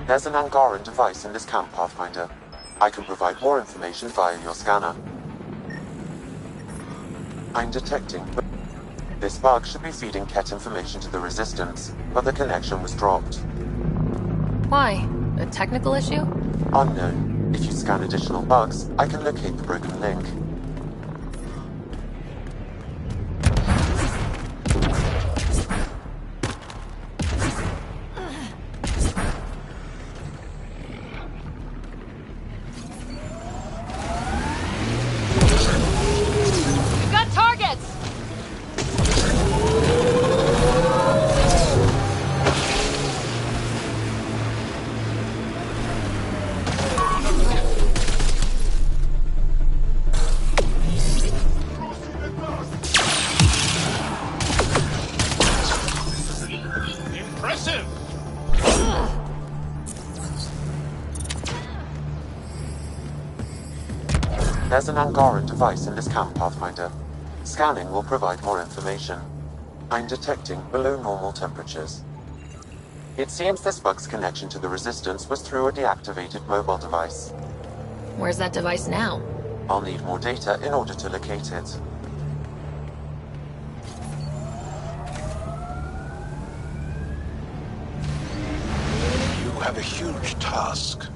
There's an Angaran device in this camp, Pathfinder. I can provide more information via your scanner. I'm detecting... This bug should be feeding Ket information to the Resistance, but the connection was dropped. Why? A technical issue? Unknown. If you scan additional bugs, I can locate the broken link. There's an Angaran device in this camp, Pathfinder. Scanning will provide more information. I'm detecting below normal temperatures. It seems this bug's connection to the Resistance was through a deactivated mobile device. Where's that device now? I'll need more data in order to locate it. have a huge task.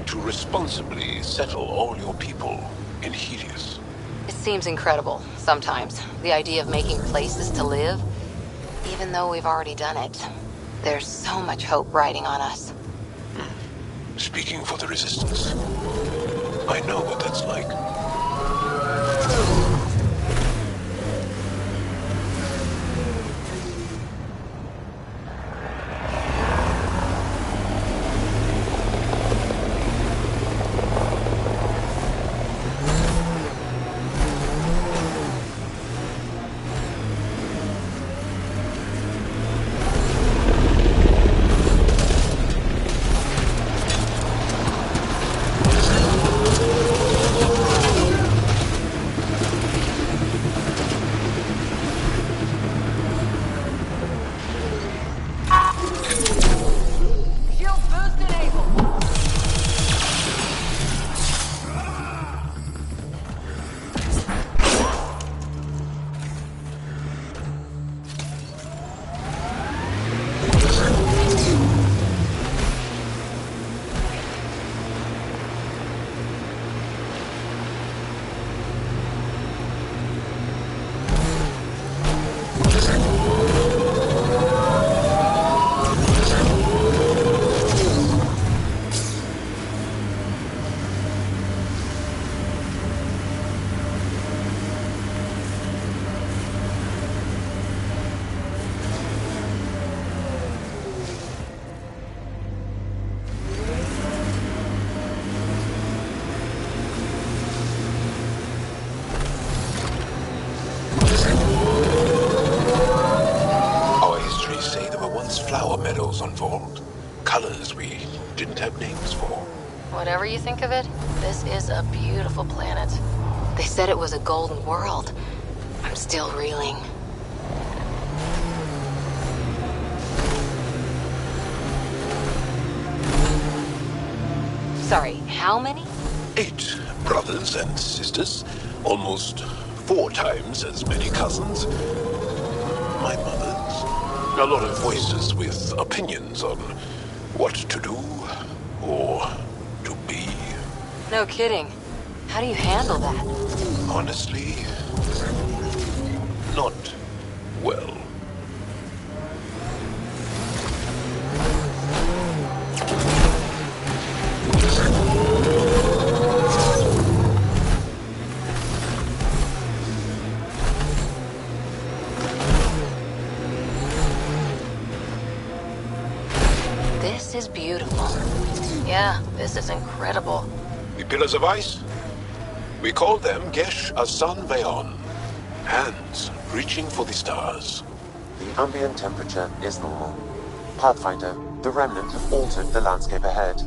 To responsibly settle all your people in Helios. It seems incredible, sometimes. The idea of making places to live. Even though we've already done it. There's so much hope riding on us. Speaking for the Resistance, I know what that's like. Flower meadows unfold. Colors we didn't have names for. Whatever you think of it, this is a beautiful planet. They said it was a golden world. I'm still reeling. Sorry, how many? 8 brothers and sisters. Almost 4 times as many cousins. My mother's. A lot of voices with opinions on what to do or to be. No kidding. How do you handle that? Honestly, not well. This is beautiful. Yeah, this is incredible. The pillars of ice? We call them Gesh Asan Veon. Hands reaching for the stars. The ambient temperature is normal. Pathfinder, the Remnant have altered the landscape ahead.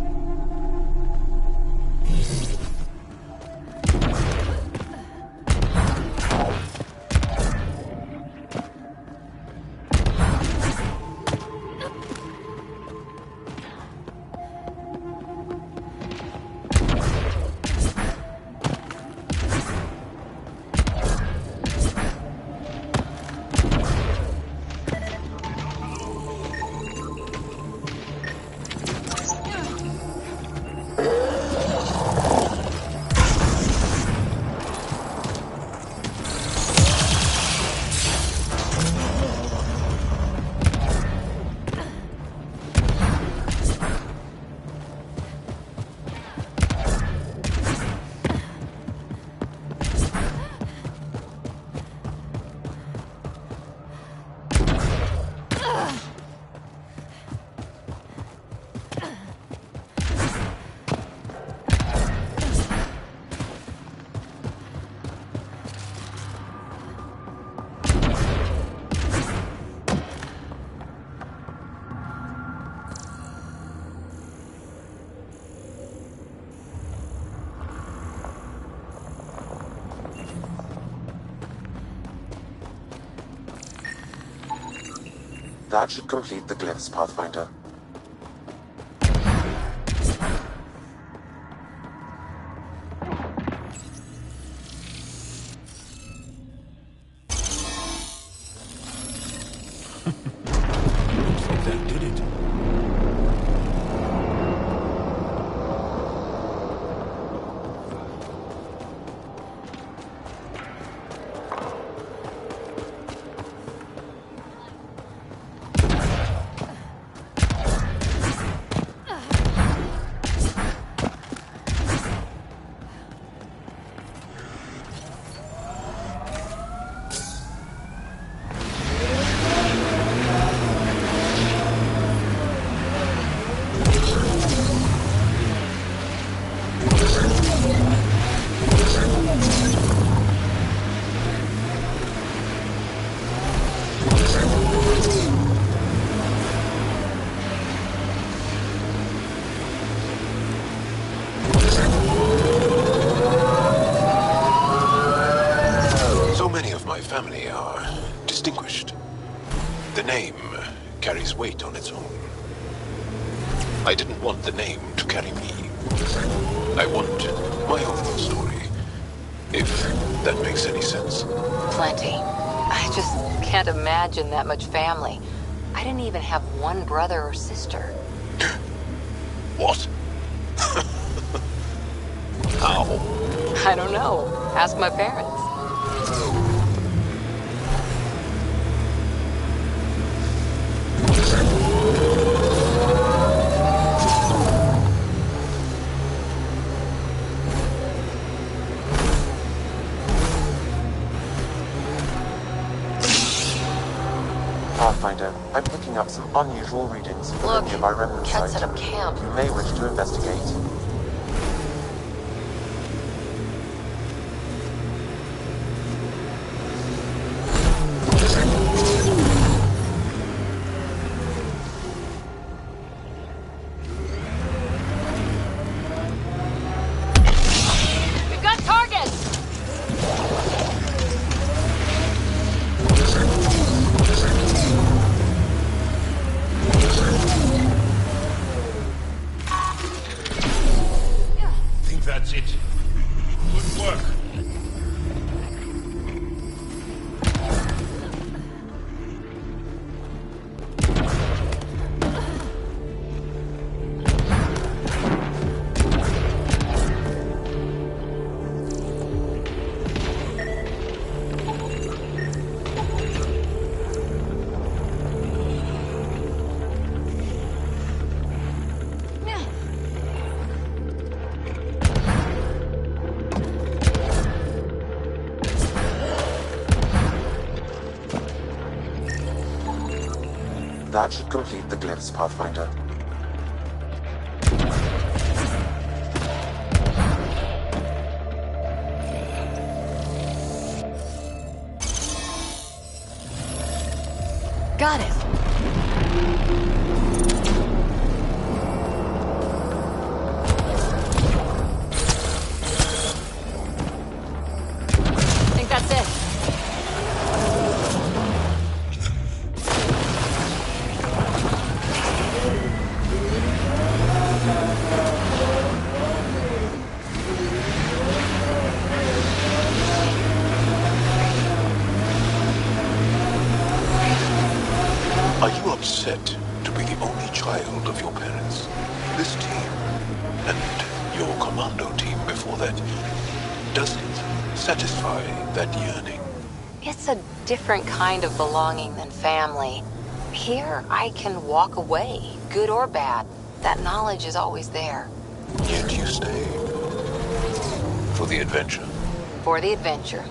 That should complete the glyphs, Pathfinder. That did it. The name carries weight on its own. I didn't want the name to carry me. I want my own story, if that makes any sense. Plenty. I just can't imagine that much family. I didn't even have one brother or sister. What? How? I don't know. Ask my parents. Pathfinder, I'm picking up some unusual readings from the nearby remnant Cat site. set up camp. You may wish to investigate. We've got targets! Think that's it. Good work. That should complete the glyphs, Pathfinder. Got it. Think that's it. Are you upset to be the only child of your parents? This team, and your commando team before that, does it satisfy that yearning? It's a different kind of belonging than family. Here, I can walk away, good or bad. That knowledge is always there. Yet you stay. For the adventure. For the adventure.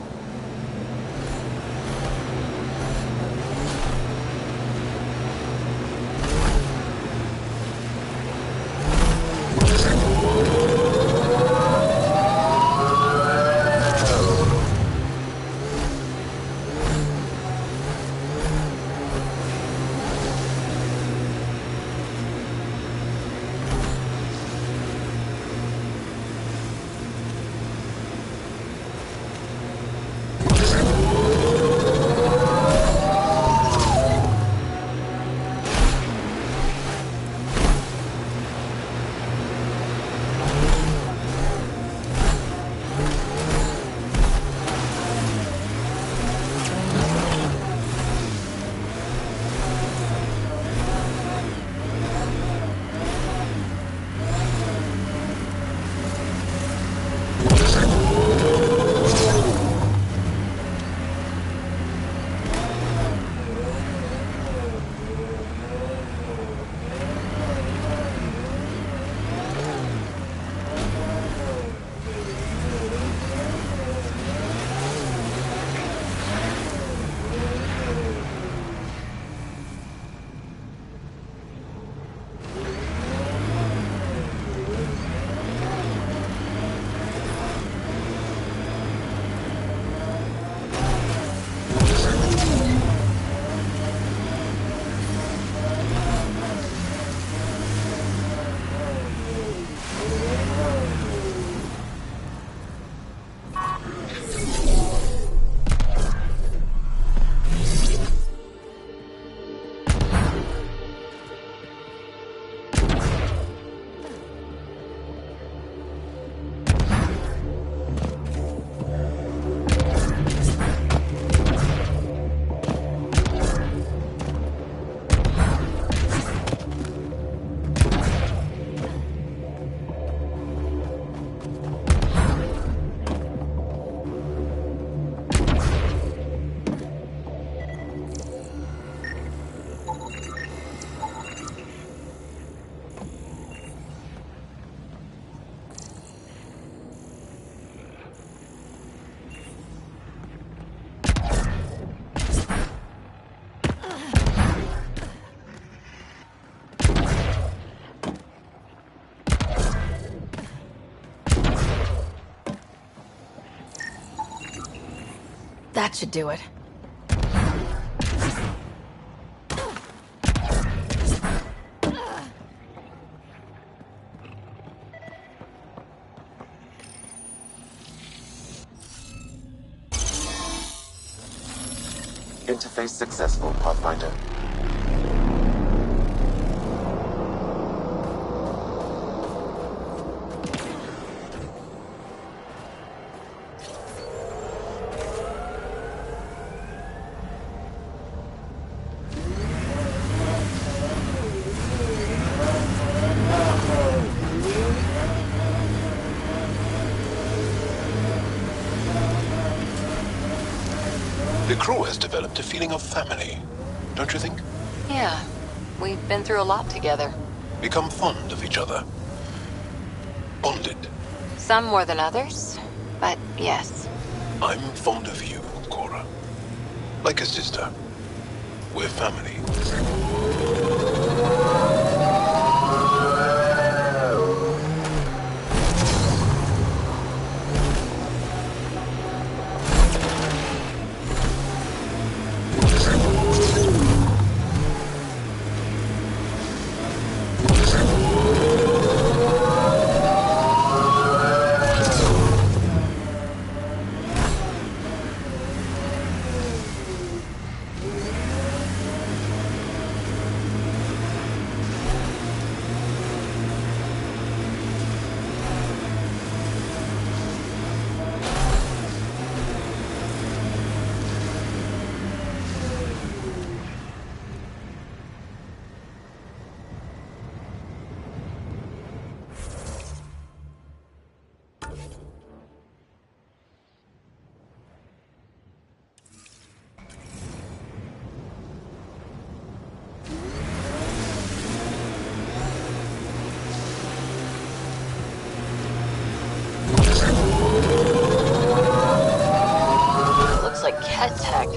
That should do it. Interface successful, Pathfinder. The crew has developed a feeling of family, don't you think? Yeah, we've been through a lot together. Become fond of each other. Bonded. Some more than others, but yes. I'm fond of you, Cora. Like a sister. We're family. Looks like Ket tech.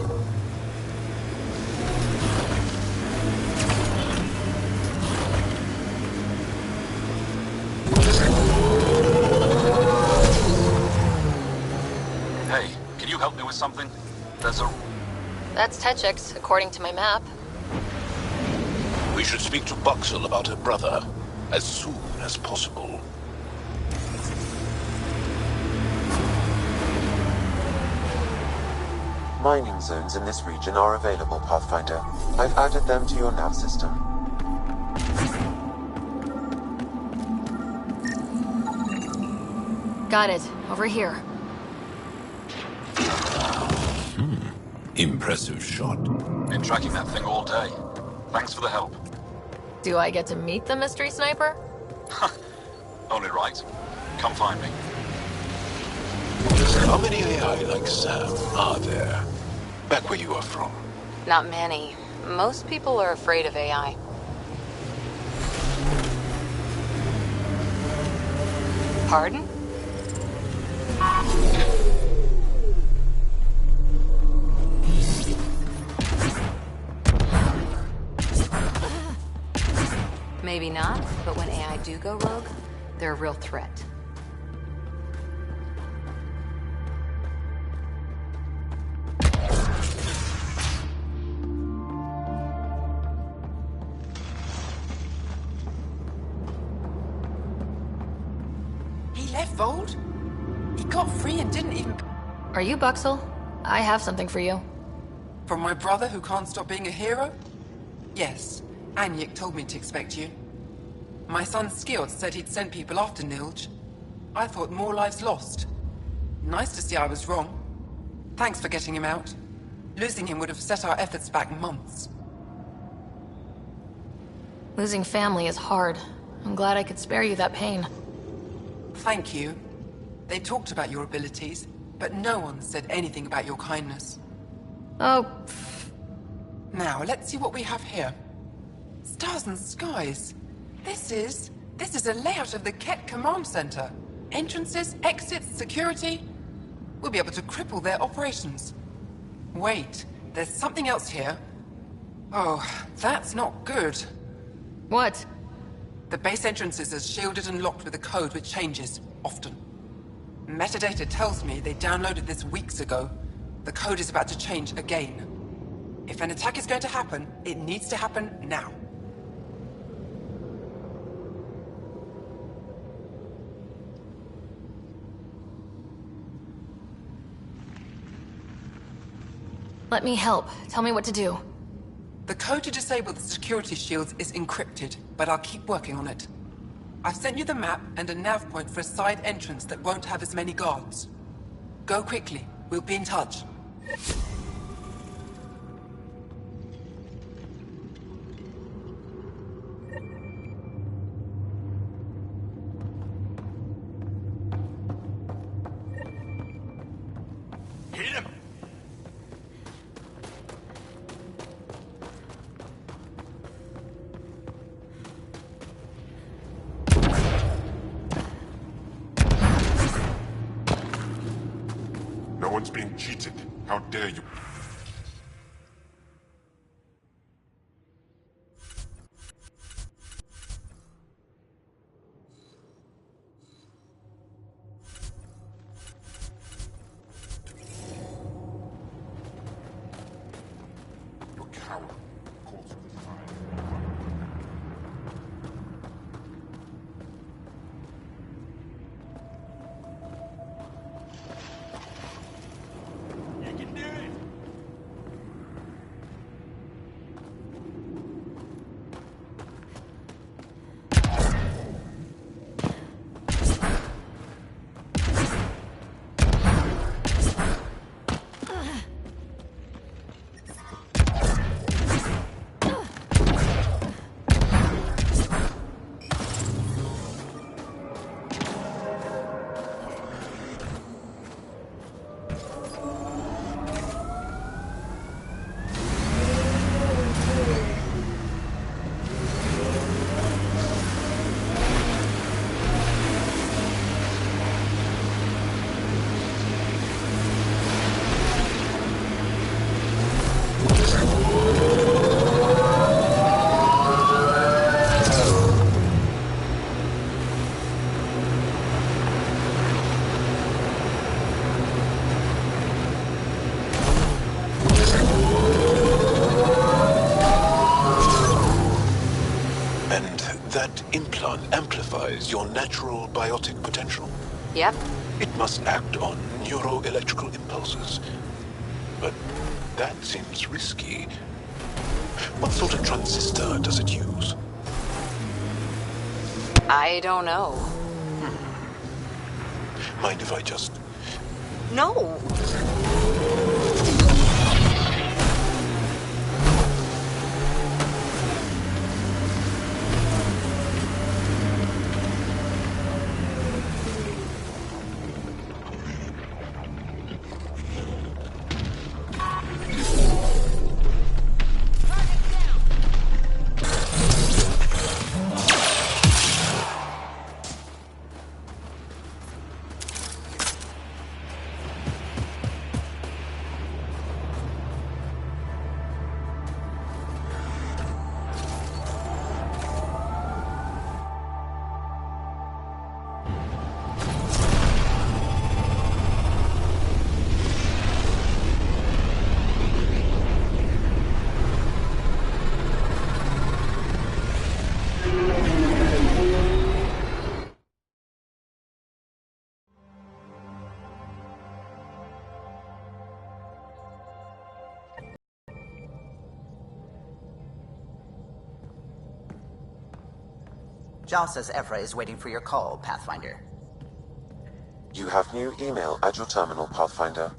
Hey, can you help me with something? There's a... That's Techix, according to my map. We should speak to Buxel about her brother as soon as possible. Mining zones in this region are available, Pathfinder. I've added them to your nav system. Got it. Over here. Impressive shot. Been tracking that thing all day. Thanks for the help. Do I get to meet the mystery sniper? Only right. Come find me. How many AI like Sam are there? Back where you are from. Not many. Most people are afraid of AI. Pardon? Maybe not, but when AI do go rogue, they're a real threat. He left Vold? He got free and didn't even... Are you Buxel? I have something for you. From my brother who can't stop being a hero? Yes, Anyik told me to expect you. My son Skjord said he'd sent people after Nilj. I thought more lives lost. Nice to see I was wrong. Thanks for getting him out. Losing him would have set our efforts back months. Losing family is hard. I'm glad I could spare you that pain. Thank you. They talked about your abilities, but no one said anything about your kindness. Oh, Now, let's see what we have here. Stars and skies. This is a layout of the Ket Command Center. Entrances, exits, security. We'll be able to cripple their operations. Wait, there's something else here. Oh, that's not good. What? The base entrances are shielded and locked with a code which changes, often. Metadata tells me they downloaded this weeks ago. The code is about to change again. If an attack is going to happen, it needs to happen now. Let me help. Tell me what to do. The code to disable the security shields is encrypted, but I'll keep working on it. I've sent you the map and a nav point for a side entrance that won't have as many guards. Go quickly. We'll be in touch. Hit him! No one's being cheated. How dare you? You're a coward. Calls for the fire. You can do it! And that implant amplifies your natural biotic potential. Yep. It must act on neuroelectrical impulses. But that seems risky. What sort of transistor does it use? I don't know. Mind if I just... No! Jal says Evra is waiting for your call, Pathfinder. You have new email at your terminal, Pathfinder.